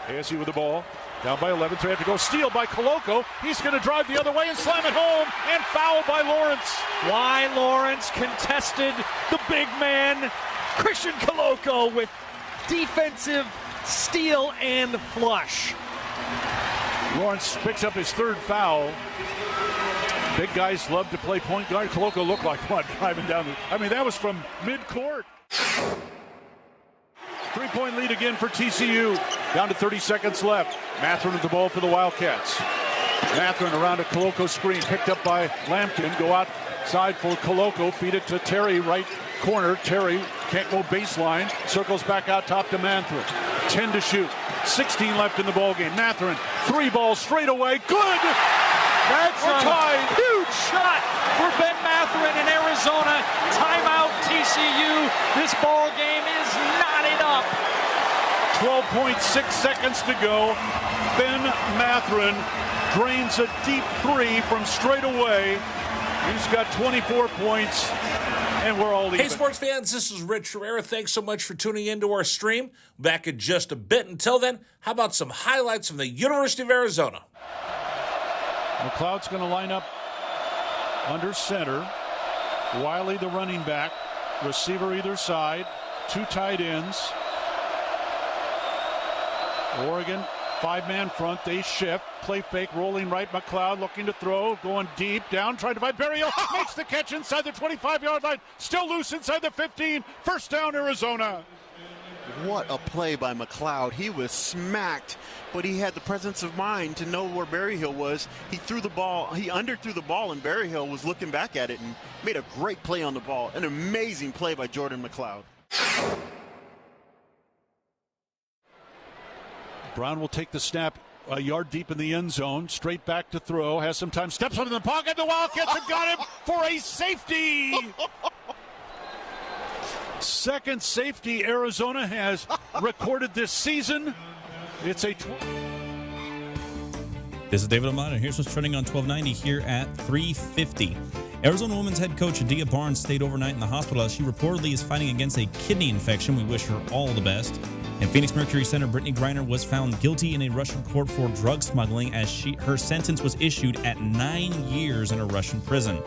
ASU with the ball, down by 11, 3 have to go, steal by Koloko. He's going to drive the other way and slam it home, and foul by Lawrence. Why Lawrence contested the big man, Christian Koloko, with defensive steal and flush. Lawrence picks up his third foul. Big guys love to play point guard. Koloko looked like one driving down that was from midcourt. 3-point lead again for TCU. Down to 30 seconds left. Matherin with the ball for the Wildcats. Matherin around a Koloko screen, picked up by Lampkin. Go outside for Koloko, feed it to Terry, right corner. Terry can't go baseline, circles back out top to Matherin. 10 to shoot, 16 left in the ballgame. Matherin, 3 balls straight away, good! That's a huge shot for Ben Matherin in Arizona. Timeout TCU. This ball game is knotted up. 12.6 seconds to go. Ben Matherin drains a deep 3 from straight away. He's got 24 points, and we're all even. Hey, sports fans, this is Rich Herrera. Thanks so much for tuning into our stream. Back in just a bit. Until then, how about some highlights from the University of Arizona? McLeod's going to line up under center. Wiley, the running back. Receiver either side. 2 tight ends. Oregon 5-man front, they shift, play fake, rolling right, McLeod looking to throw, going deep, down, trying to find Berryhill, makes the catch inside the 25-yard line, still loose inside the 15, first down Arizona. What a play by McLeod. He was smacked, but he had the presence of mind to know where Berryhill was. He threw the ball, he underthrew the ball, and Berryhill was looking back at it and made a great play on the ball. An amazing play by Jordan McLeod. Brown will take the snap a yard deep in the end zone, straight back to throw, has some time, steps up in the pocket, the Wildcats have got him for a safety. Second safety Arizona has recorded this season. It's a... This is David Amata, and here's what's trending on 1290 here at 3:50. Arizona women's head coach Adia Barnes stayed overnight in the hospital as she reportedly is fighting against a kidney infection. We wish her all the best. And Phoenix Mercury center Brittany Griner was found guilty in a Russian court for drug smuggling as her sentence was issued at 9 years in a Russian prison.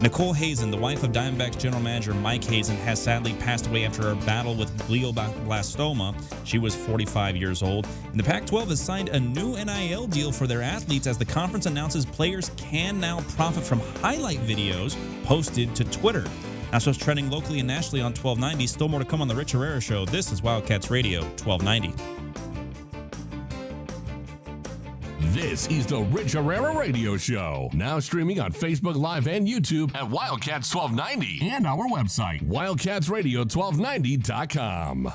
Nicole Hazen, the wife of Diamondbacks general manager Mike Hazen, has sadly passed away after a battle with glioblastoma. She was 45 years old. And the Pac-12 has signed a new NIL deal for their athletes as the conference announces players can now profit from highlight videos posted to Twitter. That's what's trending locally and nationally on 1290. Still more to come on the Rich Herrera Show. This is Wildcats Radio 1290. This is the Rich Herrera Radio Show. Now streaming on Facebook Live and YouTube at Wildcats 1290 and our website, wildcatsradio1290.com.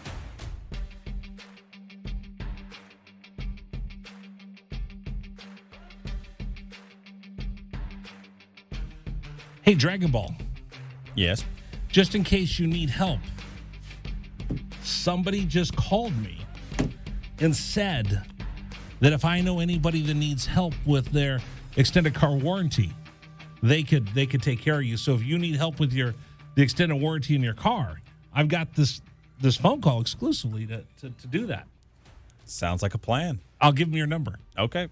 Hey, Dragon Ball. Yes. Just in case you need help, somebody just called me and said that if I know anybody that needs help with their extended car warranty, they could take care of you. So if you need help with the extended warranty in your car, I've got this phone call exclusively to do that. Sounds like a plan. I'll give them your number. Okay.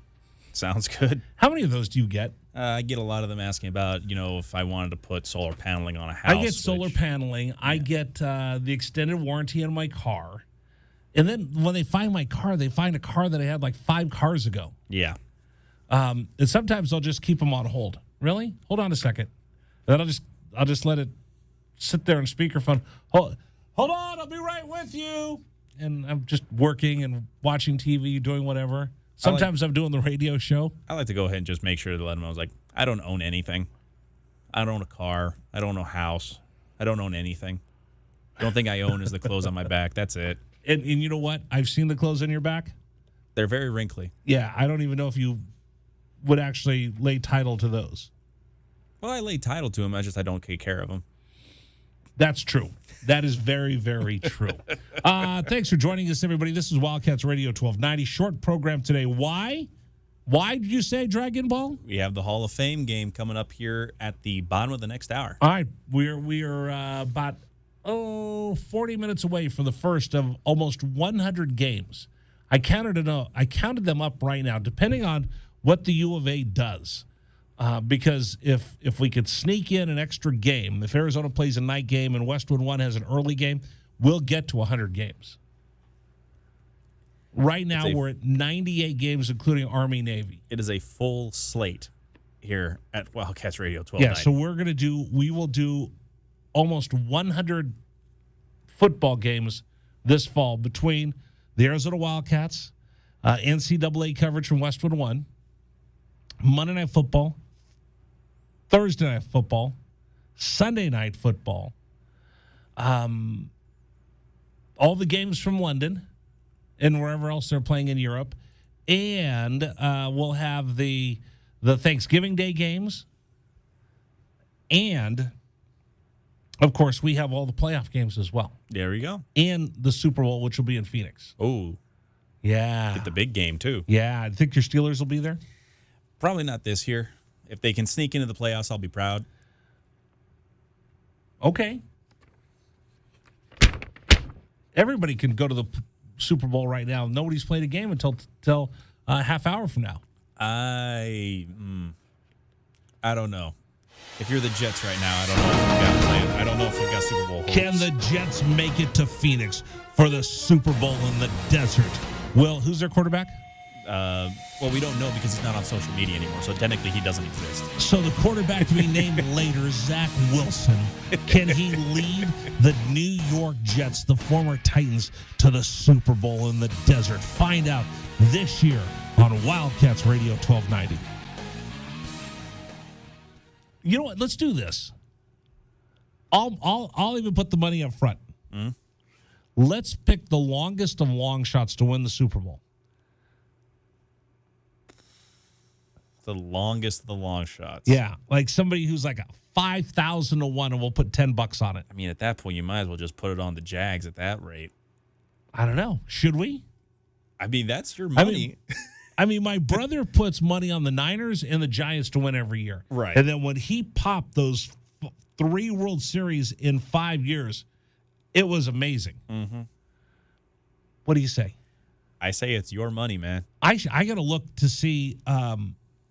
Sounds good. How many of those do you get? I get a lot of them asking about, if I wanted to put solar paneling on a house. I get solar paneling. Yeah. I get the extended warranty on my car. And then when they find my car, they find a car that I had like 5 cars ago. Yeah. And sometimes I'll just keep them on hold. Really? Hold on a second. And then I'll just let it sit there on speakerphone. Hold on, I'll be right with you. And I'm just working and watching TV, doing whatever. Sometimes I'm doing the radio show. I like to go ahead and just make sure to let them know. I was like, I don't own anything. I don't own a car. I don't own a house. I don't own anything. The only thing I own is the clothes on my back. That's it. And you know what? I've seen the clothes on your back. They're very wrinkly. Yeah, I don't even know if you would actually lay title to those. Well, I lay title to them. I don't take care of them. That's true. That is very, very true. Thanks for joining us, everybody. This is Wildcats Radio 1290. Short program today. Why? Why did you say Dragon Ball? We have the Hall of Fame game coming up here at the bottom of the next hour. All right. We are about 40 minutes away from the first of almost 100 games. I counted them up right now, depending on what the U of A does. Because if we could sneak in an extra game, if Arizona plays a night game and Westwood One has an early game, we'll get to 100 games. Right now, we're at 98 games, including Army-Navy. It is a full slate here at Wildcats Radio 1290. Yeah, so we will do almost 100 football games this fall between the Arizona Wildcats, NCAA coverage from Westwood One, Monday Night Football, Thursday Night Football, Sunday Night Football, all the games from London and wherever else they're playing in Europe, and we'll have the Thanksgiving Day games, and of course we have all the playoff games as well. There we go. And the Super Bowl, which will be in Phoenix. Oh, yeah, get the big game too. Yeah, I think your Steelers will be there. Probably not this year. If they can sneak into the playoffs, I'll be proud. Okay. Everybody can go to the Super Bowl right now. Nobody's played a game until a half hour from now. I don't know. If you're the Jets right now, I don't know if you've got play. I don't know if you've got Super Bowl hopes. Can the Jets make it to Phoenix for the Super Bowl in the desert? Well, who's their quarterback? Well, we don't know because he's not on social media anymore, so technically he doesn't exist. So the quarterback to be named later, Zach Wilson, can he lead the New York Jets, the former Titans, to the Super Bowl in the desert? Find out this year on Wildcats Radio 1290. You know what? Let's do this. I'll even put the money up front. Mm-hmm. Let's pick the longest of long shots to win the Super Bowl. The longest of the long shots. Yeah, like somebody who's like a 5,000 to 1, and we'll put $10 on it. I mean, at that point, you might as well just put it on the Jags at that rate. I don't know. Should we? I mean, that's your money. I mean, my brother puts money on the Niners and the Giants to win every year. Right. And then when he popped those 3 World Series in 5 years, it was amazing. Mm-hmm. What do you say? I say it's your money, man. I got to look to see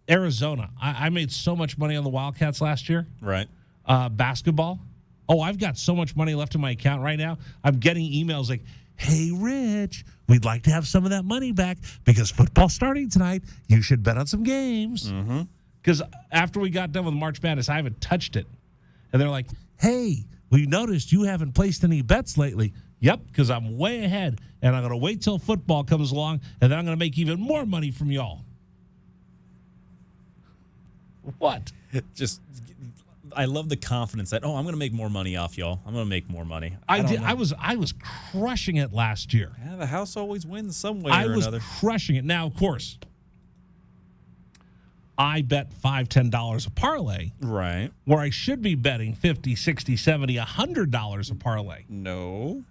Arizona. I made so much money on the Wildcats last year. Right. Basketball. Oh, I've got so much money left in my account right now. I'm getting emails like, hey, Rich, we'd like to have some of that money back because football's starting tonight. You should bet on some games. Because after we got done with March Madness, I haven't touched it. And they're like, hey, we noticed you haven't placed any bets lately. Yep, because I'm way ahead, and I'm going to wait till football comes along, and then I'm going to make even more money from y'all. What? I love the confidence that, I'm going to make more money off y'all. I'm going to make more money. I was crushing it last year. Yeah, the house always wins some way or another. I was crushing it. Now, of course, I bet $5, $10 a parlay. Right. Where I should be betting $50, $60, $70, $100 a parlay. No.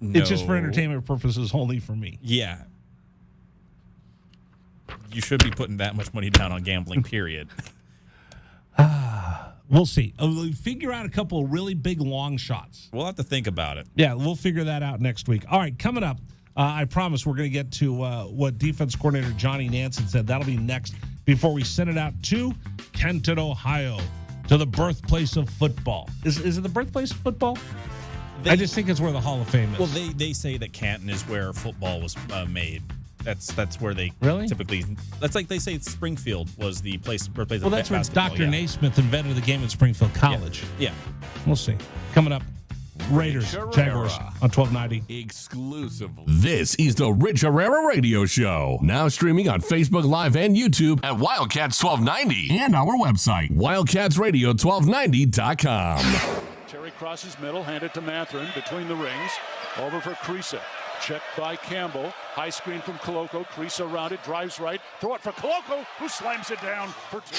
It's just for entertainment purposes only for me. Yeah. You should be putting that much money down on gambling, period. We'll see. We'll figure out a couple of really big long shots. We'll have to think about it. Yeah, we'll figure that out next week. All right, coming up, I promise we're going to get to what defense coordinator Johnny Nansen said. That'll be next before we send it out to Kenton, Ohio, to the birthplace of football. Is it the birthplace of football? I just think it's where the Hall of Fame is. Well, they say that Canton is where football was made. That's where they typically. That's like they say Springfield was the birthplace. Well, that's where Dr. Naismith invented the game at Springfield College. Yeah. We'll see. Coming up, Raiders, Jaguars on 1290. Exclusively. This is the Rich Herrera Radio Show. Now streaming on Facebook Live and YouTube at Wildcats 1290 and our website, wildcatsradio1290.com. Terry crosses middle, hand it to Matherin between the rings. Over for Creasa. Checked by Campbell. High screen from Koloko. Creasa around it, drives right. Throw it for Koloko, who slams it down for 2.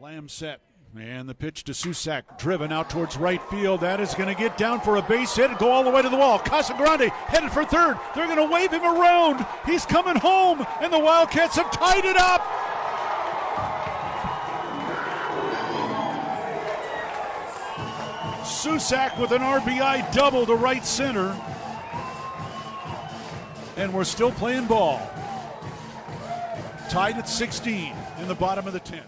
Lamb set. And the pitch to Susak, driven out towards right field. That is going to get down for a base hit and go all the way to the wall. Casagrande headed for third. They're going to wave him around. He's coming home, and the Wildcats have tied it up. Susak with an RBI double to right center. And we're still playing ball. Tied at 16 in the bottom of the 10th.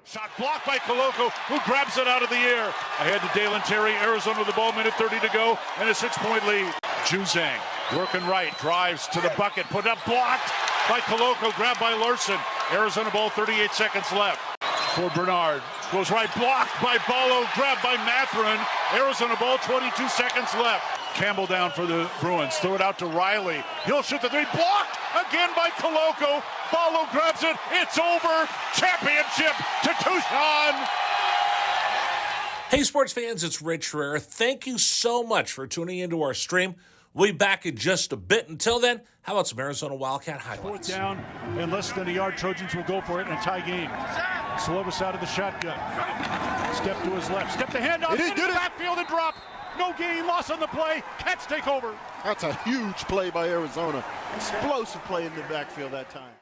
Shot blocked by Koloko, who grabs it out of the air. Ahead to Dalen Terry, Arizona with the ball, minute 30 to go, and a 6-point lead. Juzang working right, drives to the bucket, put up, blocked by Koloko, grabbed by Larson. Arizona ball, 38 seconds left. For Bernard, goes right, blocked by Ballo, grabbed by Matherin. Arizona ball, 22 seconds left. Campbell down for the Bruins, throw it out to Riley. He'll shoot the 3, blocked again by Koloko. Ballo grabs it, it's over. Championship to Tucson. Hey, sports fans, it's Rich Herrera. Thank you so much for tuning into our stream. We'll be back in just a bit. Until then, how about some Arizona Wildcat highlights? 4th down and less than a yard. Trojans will go for it in a tie game. Slovis out of the shotgun. Step to his left. Step to hand off. Into the backfield and drop. No gain, loss on the play. Cats take over. That's a huge play by Arizona. Explosive play in the backfield that time.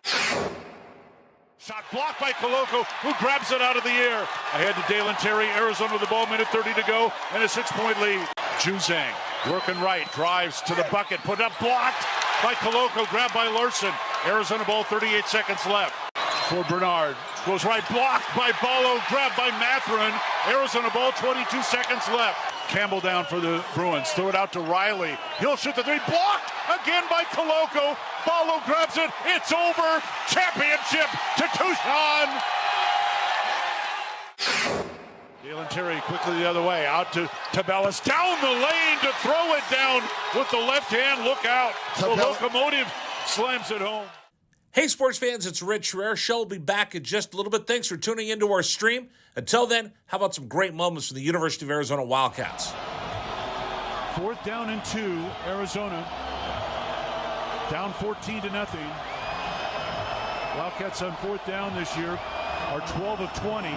Shot blocked by Koloko, who grabs it out of the air. Ahead to Dalen Terry, Arizona with the ball, minute 30 to go, and a 6-point lead. Juzang working right, drives to the bucket, put up, blocked by Koloko, grabbed by Larson. Arizona ball, 38 seconds left. For Bernard, goes right, blocked by Ballo, grabbed by Matherin. Arizona ball, 22 seconds left. Campbell down for the Bruins. Throw it out to Riley. He'll shoot the three. Blocked again by Koloko. Barlow grabs it. It's over. Championship to Tucson. Dalen Terry quickly the other way. Out to Tabellas. Down the lane to throw it down with the left hand. Look out. The Locomotive slams it home. Hey, sports fans, it's Rich Herrera. Show will be back in just a little bit. Thanks for tuning into our stream. Until then, how about some great moments for the University of Arizona Wildcats? 4th down and 2, Arizona. Down 14-0. Wildcats on 4th down this year are 12 of 20.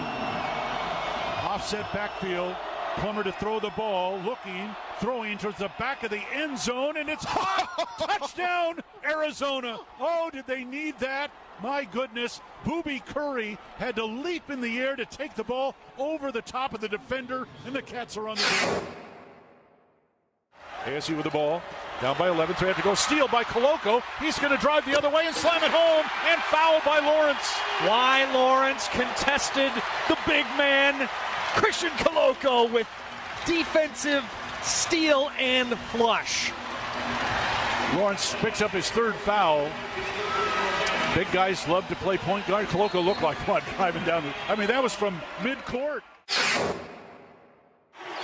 Offset backfield. Plummer to throw the ball, looking, throwing towards the back of the end zone, and it's hot! Touchdown, Arizona! Oh, did they need that? My goodness, Booby Curry had to leap in the air to take the ball over the top of the defender, and the Cats are on the board. ASU with the ball, down by 11, so they have to go. Steal by Koloko. He's going to drive the other way and slam it home, and foul by Lawrence. Why Lawrence contested the big man, Christian Koloko, with defensive steal and flush. Lawrence picks up his 3rd foul. Big guys love to play point guard. Koloko looked like one driving down. That was from mid-court.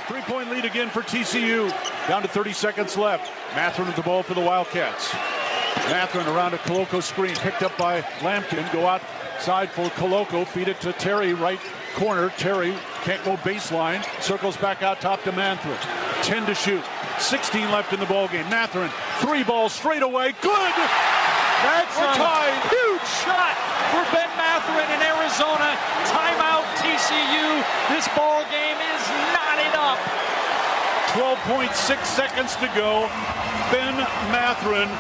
3-point lead again for TCU. Down to 30 seconds left. Matherin with the ball for the Wildcats. Matherin around a Koloko screen. Picked up by Lampkin. Go outside for Koloko. Feed it to Terry, right corner. Terry can't go baseline. Circles back out top to Matherin. 10 to shoot. 16 left in the ballgame. Matherin, 3 balls straight away. Good! That's a huge shot for Ben Matherin in Arizona. Timeout TCU. This ball game is knotted up. 12.6 seconds to go. Ben Matherin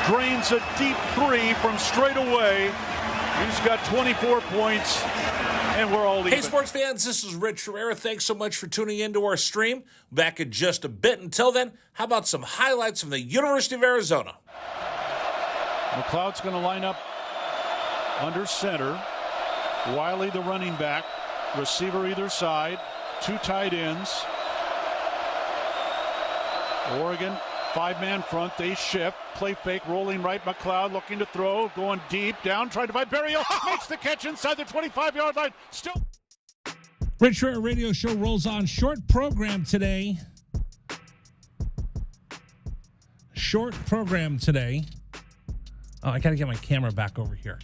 drains a deep 3 from straight away. He's got 24 points, and we're all even. Hey, sports fans, this is Rich Herrera. Thanks so much for tuning into our stream. Back in just a bit. Until then, how about some highlights from the University of Arizona? McLeod's going to line up under center. Wiley, the running back. Receiver either side. 2 tight ends. Oregon, 5-man front. They shift. Play fake, rolling right. McLeod looking to throw. Going deep. Down, trying to find Berrio. Makes the catch inside the 25-yard line. Still. Rich Herrera Radio Show rolls on. Short program today. Oh, I got to get my camera back over here.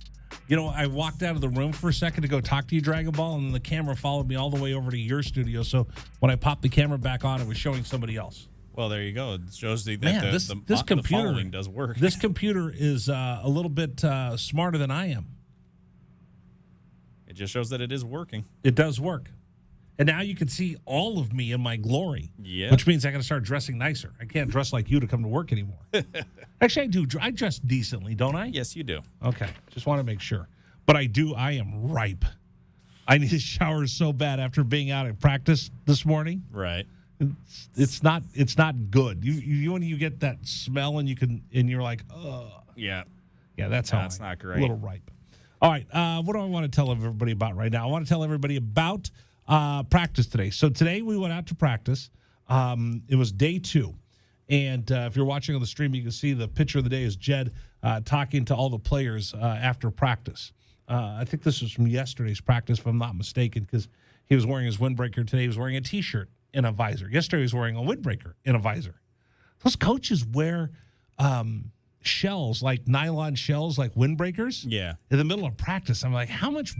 You know, I walked out of the room for a second to go talk to you, Dragon Ball, and then the camera followed me all the way over to your studio. So when I popped the camera back on, it was showing somebody else. Well, there you go. It shows that this computer, the following does work. This computer is a little bit smarter than I am. It just shows that it is working. It does work. And now you can see all of me in my glory. Yeah. Which means I got to start dressing nicer. I can't dress like you to come to work anymore. Actually, I do. I dress decently, don't I? Yes, you do. Okay. Just want to make sure. But I do. I am ripe. I need a shower so bad after being out at practice this morning. Right. It's not good. You when you get that smell and you're like, ugh. Yeah. Yeah, that's how. That's not great. A little ripe. All right. What do I want to tell everybody about right now? I want to tell everybody about practice today. So today we went out to practice. It was day 2. And if you're watching on the stream, you can see the picture of the day is Jed talking to all the players after practice. I think this was from yesterday's practice, if I'm not mistaken, because he was wearing his windbreaker. Today he was wearing a T-shirt and a visor. Yesterday he was wearing a windbreaker and a visor. Those coaches wear shells, like nylon shells, like windbreakers. Yeah. In the middle of practice. I'm like, how much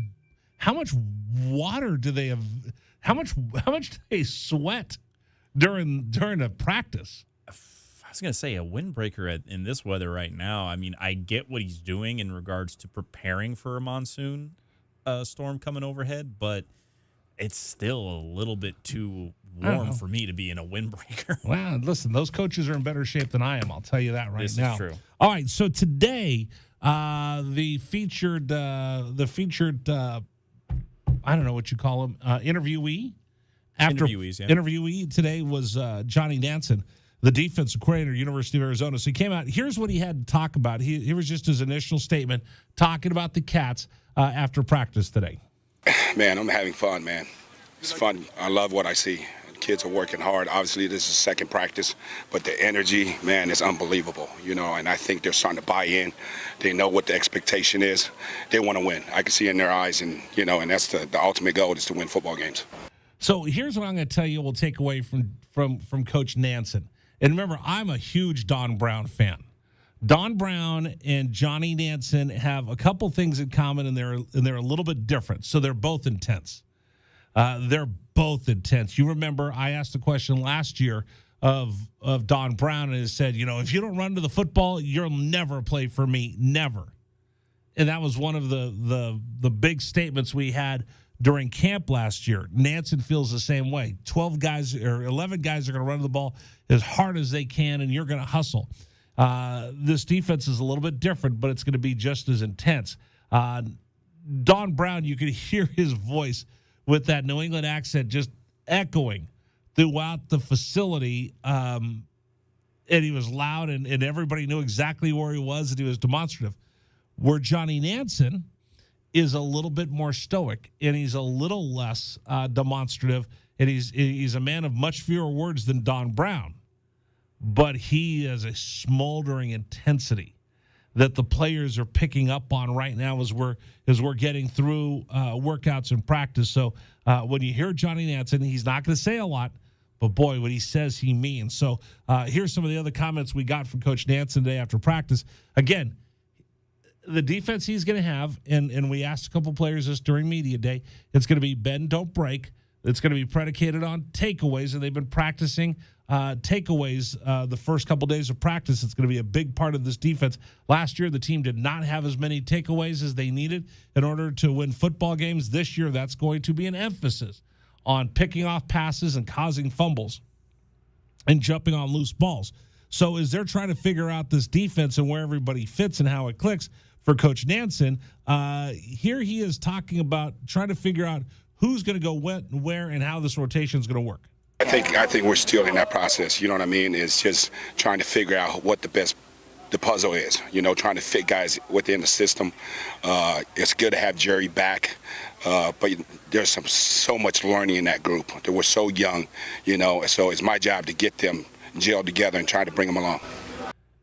water do they have? How much do they sweat during a practice? I was going to say a windbreaker in this weather right now. I mean, I get what he's doing in regards to preparing for a monsoon storm coming overhead, but it's still a little bit too warm for me to be in a windbreaker. Well, listen, those coaches are in better shape than I am. I'll tell you that right now. This is true. All right, so today the featured I don't know what you call him, interviewee. Interviewee today was Johnny Nansen, the defensive coordinator, University of Arizona. So he came out. Here's what he had to talk about. Here was just his initial statement talking about the Cats after practice today. Man, I'm having fun, man. It's fun. I love what I see. Kids are working hard. Obviously, this is second practice, but the energy, man, is unbelievable, and I think they're starting to buy in. They know what the expectation is. They want to win. I can see it in their eyes, and that's the ultimate goal is to win football games. So here's what I'm going to tell you we'll take away from Coach Nansen. And remember, I'm a huge Don Brown fan. Don Brown and Johnny Nansen have a couple things in common, and they're a little bit different. So they're both intense. They're both intense. You remember I asked the question last year of Don Brown, and it said, if you don't run to the football, you'll never play for me, never. And that was one of the big statements we had during camp last year. Nansen feels the same way. 11 guys are going to run the ball as hard as they can, and you're going to hustle. This defense is a little bit different, but it's going to be just as intense. Don Brown, you could hear his voice with that New England accent just echoing throughout the facility. And he was loud, and everybody knew exactly where he was, and he was demonstrative. Where Johnny Nansen is a little bit more stoic, and he's a little less demonstrative, and he's a man of much fewer words than Don Brown. But he has a smoldering intensity that the players are picking up on right now as we're getting through workouts and practice. So when you hear Johnny Nansen, he's not going to say a lot, but boy, what he says, he means. So here's some of the other comments we got from Coach Nansen today after practice. Again, the defense he's going to have, and we asked a couple players this during media day, it's going to be bend, don't break. It's going to be predicated on takeaways, and they've been practicing takeaways the first couple days of practice. It's going to be a big part of this defense. Last year, the team did not have as many takeaways as they needed in order to win football games. This year, that's going to be an emphasis on picking off passes and causing fumbles and jumping on loose balls. So as they're trying to figure out this defense and where everybody fits and how it clicks for Coach Nansen, here he is talking about trying to figure out who's going to go where and how this rotation is going to work. I think we're still in that process. You know what I mean? It's just trying to figure out what the puzzle is. Trying to fit guys within the system. It's good to have Jerry back, but there's so much learning in that group. They were so young, So it's my job to get them gelled together and try to bring them along.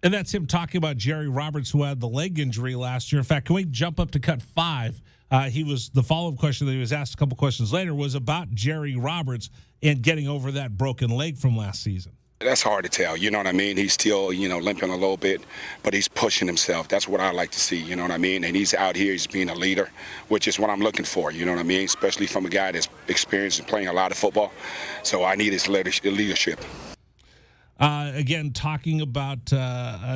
And that's him talking about Jerry Roberts, who had the leg injury last year. In fact, can we jump up to cut 5? The follow-up question that he was asked a couple questions later was about Jerry Roberts and getting over that broken leg from last season. That's hard to tell, you know what I mean? He's still, limping a little bit, but he's pushing himself. That's what I like to see, you know what I mean? And he's out here, he's being a leader, which is what I'm looking for, you know what I mean? Especially from a guy that's experienced in playing a lot of football. So I need his leadership. Again, talking about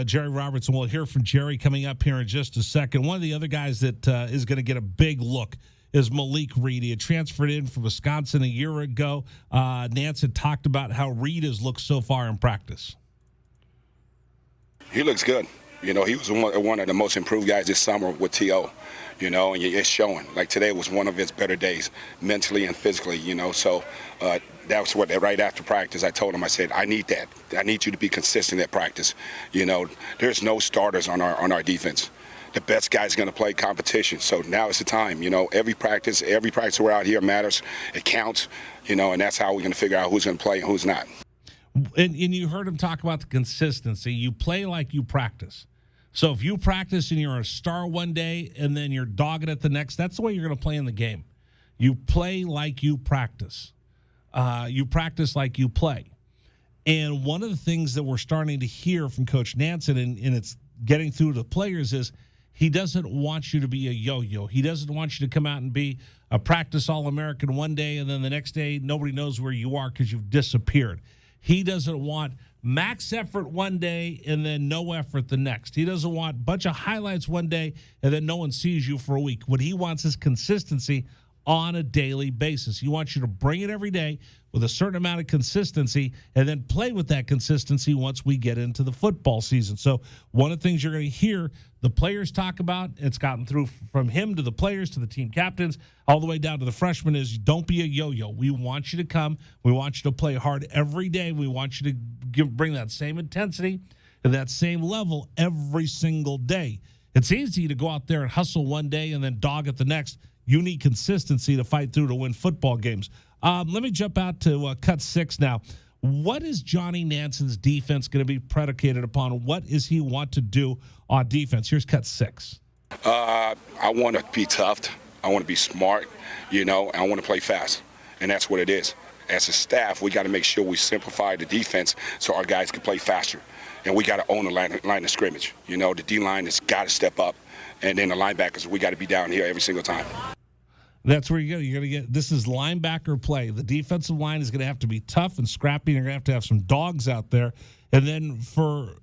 Jerry Roberts, and we'll hear from Jerry coming up here in just a second. One of the other guys that is going to get a big look is Malik Reed. He had transferred in from Wisconsin a year ago. Nansen talked about how Reed has looked so far in practice. He looks good. He was one of the most improved guys this summer with T.O., and it's showing. Like today was one of his better days, mentally and physically, So that was what, right after practice, I told him, I said, I need that. I need you to be consistent at practice. There's no starters on our defense. The best guy's going to play competition. So now it's the time. Every practice we're out here matters. It counts, and that's how we're going to figure out who's going to play and who's not. And you heard him talk about the consistency. You play like you practice. So if you practice and you're a star one day and then you're dogging it the next, that's the way you're going to play in the game. You play like you practice. You practice like you play. And one of the things that we're starting to hear from Coach Nansen, and it's getting through to the players, is he doesn't want you to be a yo-yo. He doesn't want you to come out and be a practice All-American one day and then the next day nobody knows where you are because you've disappeared. He doesn't want max effort one day and then no effort the next. He doesn't want a bunch of highlights one day and then no one sees you for a week. What he wants is consistency on a daily basis. He wants you to bring it every day with a certain amount of consistency and then play with that consistency once we get into the football season. So one of the things you're going to hear the players talk about, it's gotten through from him to the players to the team captains all the way down to the freshmen, is don't be a yo-yo. We want you to come. We want you to play hard every day. We want you to bring that same intensity and that same level every single day. It's easy to go out there and hustle one day and then dog it the next. You need consistency to fight through to win football games. Let me jump out to cut 6 now. What is Johnny Nanson's defense going to be predicated upon? What does he want to do on defense? Here's cut 6. I want to be tough. I want to be smart, and I want to play fast. And that's what it is. As a staff, we got to make sure we simplify the defense so our guys can play faster. And we got to own the line of scrimmage. The D-line has got to step up. And then the linebackers, we got to be down here every single time. That's where you go. You're going to get, this is linebacker play. The defensive line is going to have to be tough and scrappy. You're going to have some dogs out there. And then for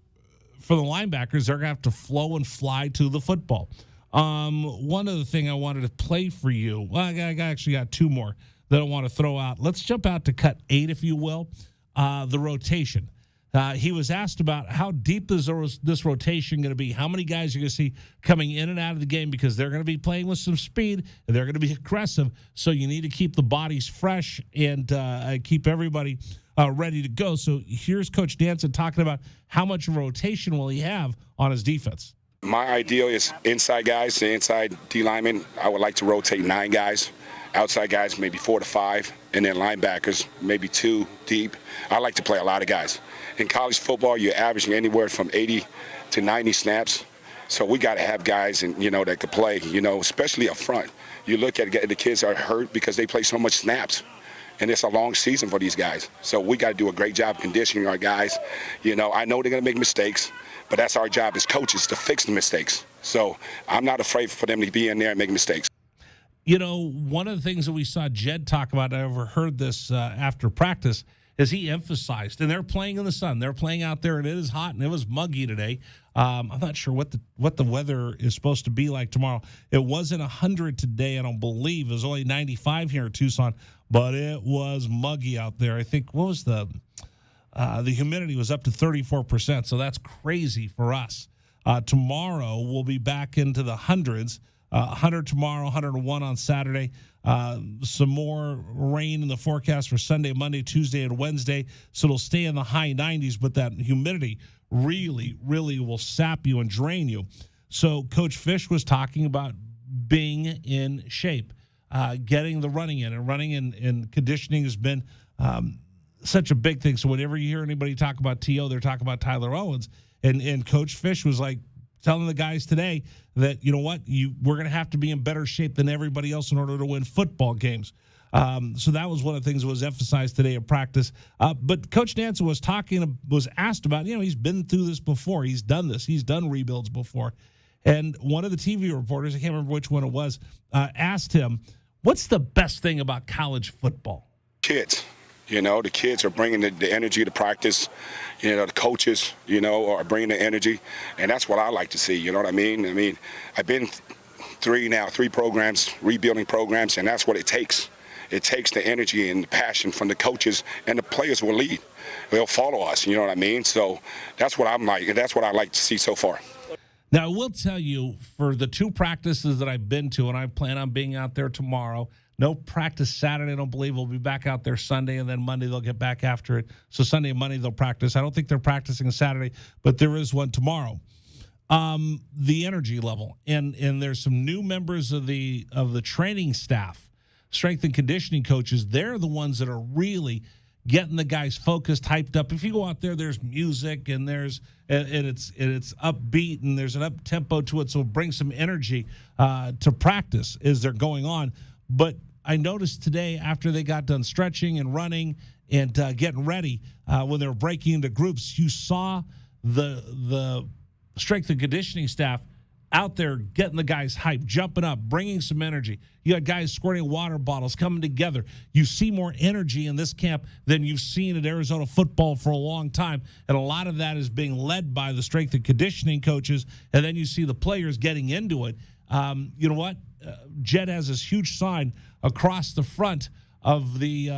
the linebackers, they're going to have to flow and fly to the football. One other thing I wanted to play for you, well, I actually got 2 more that I want to throw out. Let's jump out to cut 8, if you will, the rotation. He was asked about how deep is this rotation going to be, how many guys you're going to see coming in and out of the game, because they're going to be playing with some speed and they're going to be aggressive. So you need to keep the bodies fresh and keep everybody ready to go. So here's Coach Nanson talking about how much rotation will he have on his defense. My ideal is inside guys, the inside D linemen. I would like to rotate 9 guys. Outside guys, maybe 4 to 5, and then linebackers, maybe 2 deep. I like to play a lot of guys. In college football, you're averaging anywhere from 80 to 90 snaps. So we got to have guys, that could play, especially up front. You look at the kids are hurt because they play so much snaps, and it's a long season for these guys. So we got to do a great job conditioning our guys. I know they're going to make mistakes, but that's our job as coaches to fix the mistakes. So I'm not afraid for them to be in there and make mistakes. One of the things that we saw Jed talk about, I overheard this after practice, is he emphasized, and they're playing in the sun. They're playing out there, and it is hot, and it was muggy today. I'm not sure what the weather is supposed to be like tomorrow. It wasn't 100 today, I don't believe. It was only 95 here in Tucson, but it was muggy out there. I think, what was the humidity was up to 34%, so that's crazy for us. Tomorrow, we'll be back into the hundreds. 100 tomorrow, 101 on Saturday. Some more rain in the forecast for Sunday, Monday, Tuesday, and Wednesday. So it'll stay in the high 90s, but that humidity really, really will sap you and drain you. So Coach Fish was talking about being in shape, getting the running in. And running and conditioning has been such a big thing. So whenever you hear anybody talk about T.O., they're talking about Tyler Owens. And Coach Fish was like, telling the guys today that, we're going to have to be in better shape than everybody else in order to win football games. So that was one of the things that was emphasized today at practice. But Coach Nanson was asked about, he's been through this before. He's done this. He's done rebuilds before. And one of the TV reporters, I can't remember which one it was, asked him, what's the best thing about college football? Kids. The kids are bringing the energy to practice. The coaches, are bringing the energy. And that's what I like to see, you know what I mean? I've been 3 programs, rebuilding programs, and that's what it takes. It takes the energy and the passion from the coaches, and the players will lead. They'll follow us, you know what I mean? So that's what I'm like, and that's what I like to see so far. Now, I will tell you, for the 2 practices that I've been to, and I plan on being out there tomorrow, no practice Saturday, I don't believe. We'll be back out there Sunday, and then Monday they'll get back after it. So Sunday and Monday they'll practice. I don't think they're practicing Saturday, but there is one tomorrow. The energy level, and there's some new members of the training staff, strength and conditioning coaches. They're the ones that are really getting the guys focused, hyped up. If you go out there, there's music and it's upbeat and there's an up tempo to it, so it brings some energy to practice as they're going on. But I noticed today, after they got done stretching and running and getting ready, when they were breaking into groups, you saw the strength and conditioning staff out there getting the guys hyped, jumping up, bringing some energy. You got guys squirting water bottles, coming together. You see more energy in this camp than you've seen at Arizona football for a long time, and a lot of that is being led by the strength and conditioning coaches, and then you see the players getting into it. You know what? Jed has this huge sign across the front of the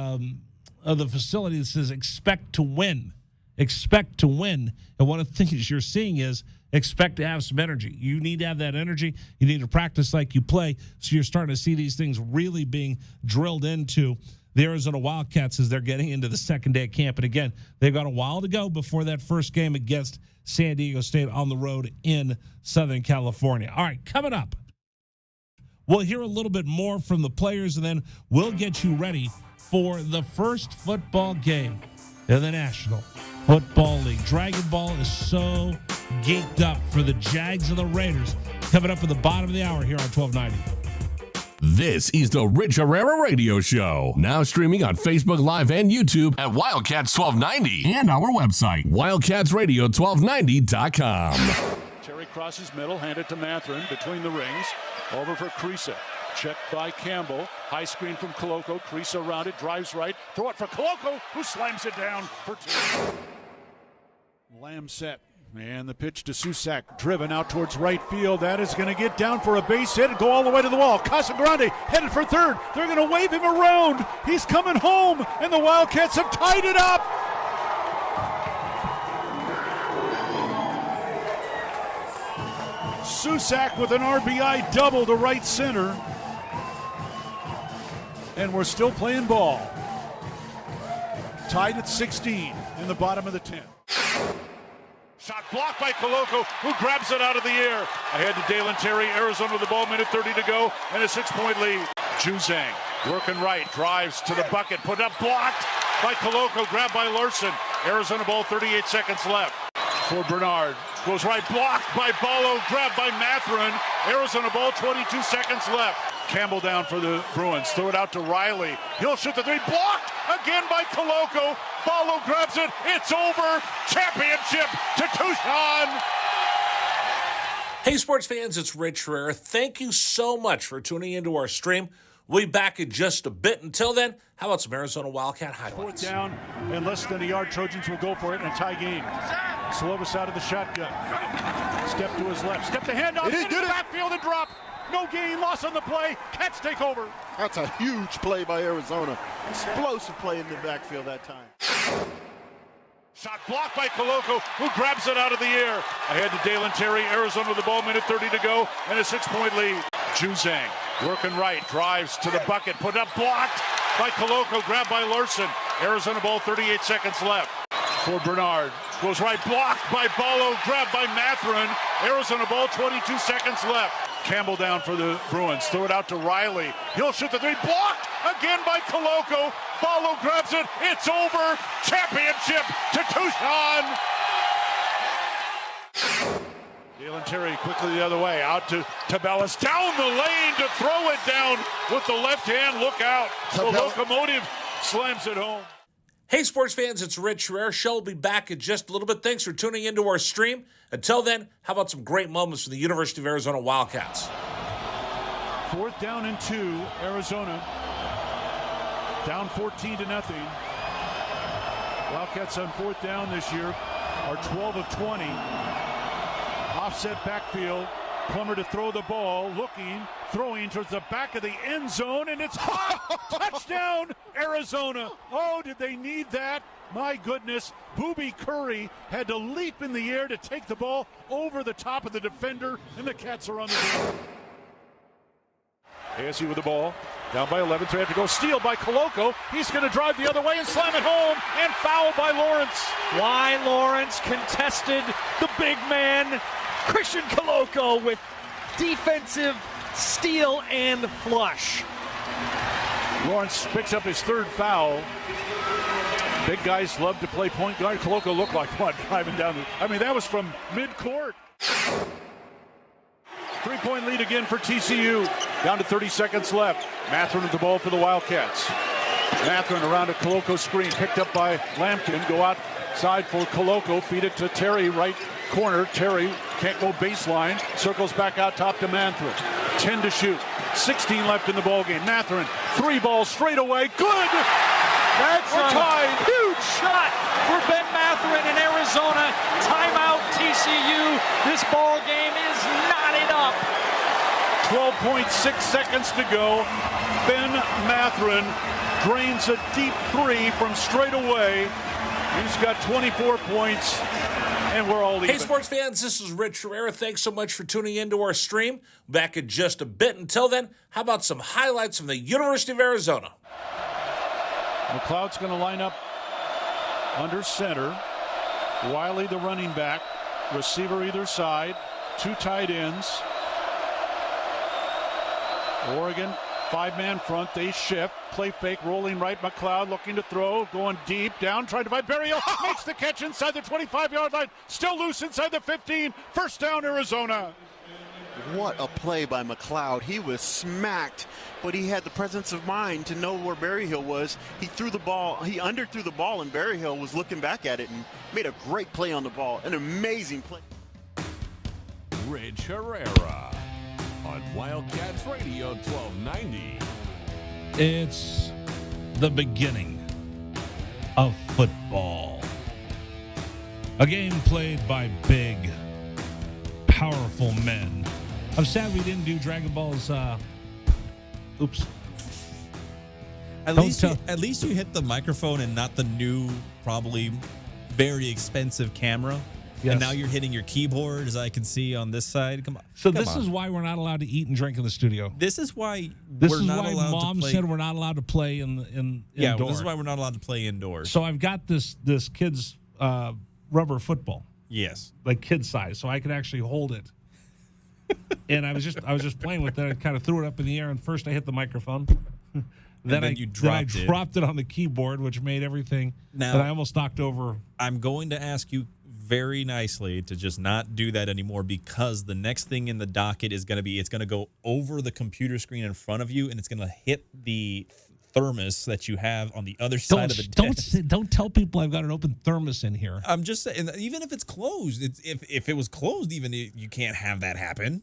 facility that says "Expect to win." Expect to win. And one of the things you're seeing is expect to have some energy. You need to have that energy. You need to practice like you play. So you're starting to see these things really being drilled into the Arizona Wildcats as they're getting into the second day of camp. And again, they've got a while to go before that first game against San Diego State on the road in Southern California. All right, coming up, we'll hear a little bit more from the players, and then we'll get you ready for the first football game in the National Football League. Dragon Ball is so geeked up for the Jags and the Raiders coming up at the bottom of the hour here on 1290. This is the Rich Herrera Radio Show. Now streaming on Facebook Live and YouTube at Wildcats 1290 and our website, wildcatsradio1290.com. Terry crosses middle, hand it to Matherin between the rings. Over for Creasa. Checked by Campbell. High screen from Koloko. Creasa around it, drives right. Throw it for Koloko, who slams it down for two. Lamb set. And the pitch to Susak, driven out towards right field. That is going to get down for a base hit and go all the way to the wall. Casagrande headed for third. They're going to wave him around. He's coming home, and the Wildcats have tied it up. Susak with an RBI double to right center. And we're still playing ball. Tied at 16 in the bottom of the 10th. Shot blocked by Koloko, who grabs it out of the air. Ahead to Dalen Terry, Arizona with the ball, minute 30 to go, and a 6-point lead. Juzang working right, drives to the bucket, put up, blocked by Koloko, grabbed by Larson. Arizona ball, 38 seconds left. For Bernard, goes right, blocked by Ballo, grabbed by Matherin. Arizona ball, 22 seconds left. Campbell down for the Bruins, throw it out to Riley. He'll shoot the three, blocked again by Koloko. Ballo grabs it, it's over. Championship to Tucson. Hey, sports fans, it's Rich Herrera. Thank you so much for tuning into our stream. We'll be back in just a bit. Until then, how about some Arizona Wildcat highlights? Fourth down and less than a yard. Trojans will go for it and tie game. Slovis out of the shotgun. Step to his left. Step to handoff. Into the backfield and drop. No gain, loss on the play. Cats take over. That's a huge play by Arizona. Explosive play in the backfield that time. Shot blocked by Koloko, who grabs it out of the air. Ahead to Dalen Terry, Arizona with the ball, minute 30 to go, and a 6-point lead. Juzang working right, drives to the bucket, put up, blocked by Koloko, grabbed by Larson. Arizona ball, 38 seconds left. For Bernard, goes right, blocked by Ballo, grabbed by Matherin. Arizona ball, 22 seconds left. Campbell down for the Bruins, throw it out to Riley. He'll shoot the three, blocked again by Koloko. Ballo grabs it, it's over. Championship to Tucson. Dalen Terry quickly the other way, out to Tabellas, down the lane to throw it down with the left hand. Look out. The locomotive slams it home. Hey, sports fans, it's Rich Herrera. Show will be back in just a little bit. Thanks for tuning into our stream. Until then, how about some great moments from the University of Arizona Wildcats? Fourth down and 2, Arizona. Down 14-0. Wildcats on fourth down this year are 12 of 20. Offset backfield. Plummer to throw the ball, looking, throwing towards the back of the end zone, and it's caught! Touchdown, Arizona! Oh, did they need that? My goodness, Booby Curry had to leap in the air to take the ball over the top of the defender, and the Cats are on the board. ASU with the ball, down by 11, so they have to go. Steal by Koloko. He's going to drive the other way and slam it home, and foul by Lawrence. Why Lawrence contested the big man, Christian Koloko, with defensive steal and flush. Lawrence picks up his third foul. Big guys love to play point guard. Koloko looked like one driving down. That was from mid-court. 3-point lead again for TCU. Down to 30 seconds left. Matherin with the ball for the Wildcats. Matherin around a Koloko screen, picked up by Lampkin. Go outside for Koloko. Feed it to Terry, right corner. Terry can't go baseline. Circles back out top to Matherin. 10 to shoot. 16 left in the ballgame. Matherin, 3 balls straight away. Good! That's a tied. Huge shot for Ben Matherin in Arizona. Timeout TCU. This ball game is knotted up. 12.6 seconds to go. Ben Matherin drains a deep 3 from straight away. He's got 24 points, and we're all even. Hey, sports fans, this is Rich Herrera. Thanks so much for tuning into our stream. Back in just a bit. Until then, how about some highlights from the University of Arizona? McLeod's going to line up under center. Wiley, the running back. Receiver either side. 2 tight ends. Oregon 5-man front, they shift, play fake, rolling right, McLeod looking to throw, going deep, down, trying to find Berrios, makes the catch inside the 25-yard line, still loose inside the 15, first down Arizona. What a play by McLeod. He was smacked, but he had the presence of mind to know where Berryhill was. He threw the ball, he underthrew the ball, and Berryhill was looking back at it and made a great play on the ball. An amazing play. Rich Herrera on Wildcats Radio 1290. It's the beginning of football. A game played by big, powerful men. I'm sad we didn't do Dragon Ball's, oops. At least you hit the microphone and not the new, probably very expensive camera. Yes. And now you're hitting your keyboard, as I can see on this side. Come on. So this is why we're not allowed to eat and drink in the studio. This is why Mom said we're not allowed to play indoor. This is why we're not allowed to play indoors. So I've got this kid's rubber football. Yes. Like kid size, so I can actually hold it. And I was just playing with it. I kind of threw it up in the air, and first I hit the microphone. Then I dropped it on the keyboard, which made everything that I almost knocked over. I'm going to ask you very nicely to just not do that anymore, because the next thing in the docket is going to be, it's going to go over the computer screen in front of you, and it's going to hit the thermos that you have on the other side of the desk. Don't tell people I've got an open thermos in here. I'm just saying, even if it's closed, if it was closed, even you can't have that happen.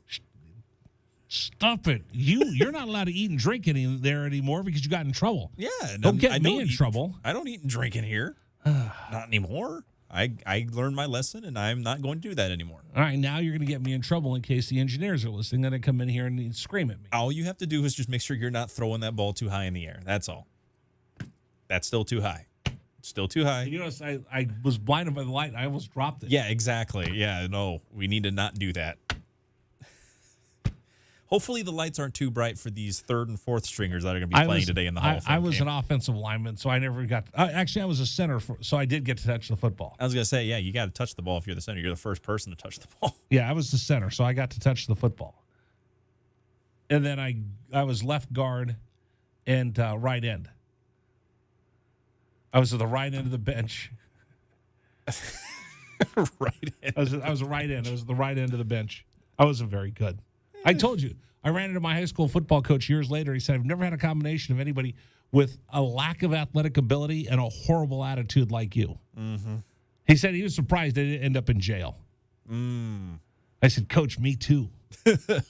Stop it. You're not allowed to eat and drink there anymore because you got in trouble. Yeah. Don't get me in trouble. I don't eat and drink in here. Not anymore. I learned my lesson, and I'm not going to do that anymore. All right, now you're going to get me in trouble in case the engineers are listening. Then they come in here and scream at me. All you have to do is just make sure you're not throwing that ball too high in the air. That's all. That's still too high. Still too high. You notice I was blinded by the light. I almost dropped it. Yeah, exactly. Yeah, no, we need to not do that. Hopefully the lights aren't too bright for these third and fourth stringers that are going to be playing today in the Hall of Fame. I was an offensive lineman, so I never got – actually, I was a center, so I did get to touch the football. I was going to say, yeah, you got to touch the ball if you're the center. You're the first person to touch the ball. Yeah, I was the center, so I got to touch the football. And then I was left guard and right end. I was at the right end of the bench. Right end. I was a right end. I was at the right end of the bench. I wasn't very good. I told you. I ran into my high school football coach years later. He said, I've never had a combination of anybody with a lack of athletic ability and a horrible attitude like you. Mm-hmm. He said he was surprised I didn't end up in jail. I said, Coach, me too.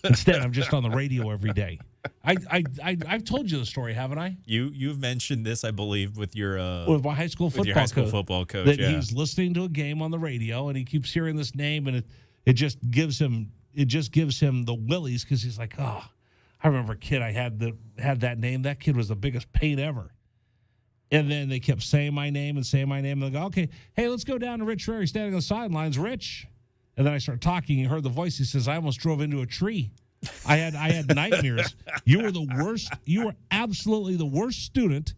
Instead, I'm just on the radio every day. I've told you the story, haven't I? You've mentioned this, I believe, with your with my high school football coach. That he's listening to a game on the radio and he keeps hearing this name, and it just gives him the willies, because he's like, oh, I remember a kid I had that name. That kid was the biggest pain ever. And then they kept saying my name. And they go, okay, hey, let's go down to Rich Ferry standing on the sidelines. Rich. And then I start talking. He heard the voice. He says, I almost drove into a tree. I had nightmares. You were the worst. You were absolutely the worst student,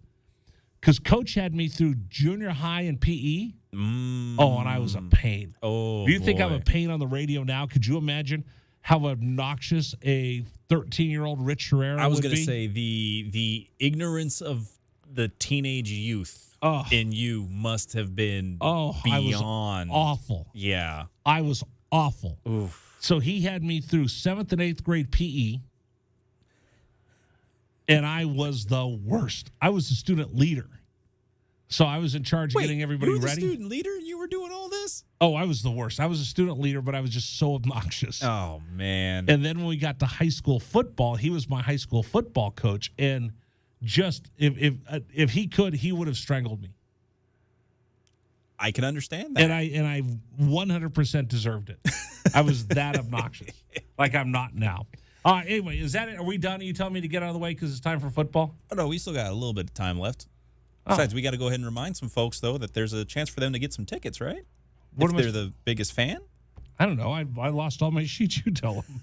because Coach had me through junior high and PE. Oh, and I was a pain. Oh, do you think I'm a pain on the radio now? Could you imagine how obnoxious a 13-year-old Rich Herrera would be? I was going to say the ignorance of the teenage youth in you must have been beyond. I was awful. Yeah. I was awful. Oof. So he had me through 7th and 8th grade PE, and I was the worst. I was the student leader. So I was in charge of getting everybody ready. You were the student leader and you were doing all this? Oh, I was the worst. I was a student leader, but I was just so obnoxious. Oh, man. And then when we got to high school football, he was my high school football coach, and just if he could, he would have strangled me. I can understand that. And I 100% deserved it. I was that obnoxious. Like I'm not now. Anyway, is that it? Are we done? Are you telling me to get out of the way because it's time for football? Oh, no, we still got a little bit of time left. Besides, we got to go ahead and remind some folks, though, that there's a chance for them to get some tickets, right? If they're the biggest fan? I don't know. I lost all my sheets. You tell them.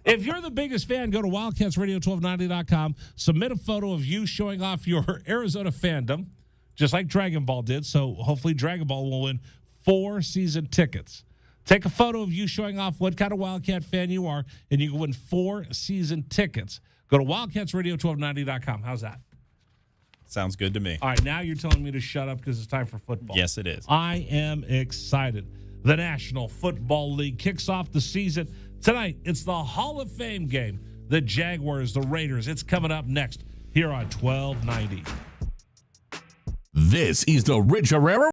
If you're the biggest fan, go to WildcatsRadio1290.com. Submit a photo of you showing off your Arizona fandom, just like Dragon Ball did. So hopefully Dragon Ball will win 4 season tickets. Take a photo of you showing off what kind of Wildcat fan you are, and you can win 4 season tickets. Go to WildcatsRadio1290.com. How's that? Sounds good to me. All right, now you're telling me to shut up because it's time for football. Yes, it is. I am excited. The National Football League kicks off the season tonight. It's the Hall of Fame game. The Jaguars, the Raiders. It's coming up next here on 1290. This is the Rich Herrera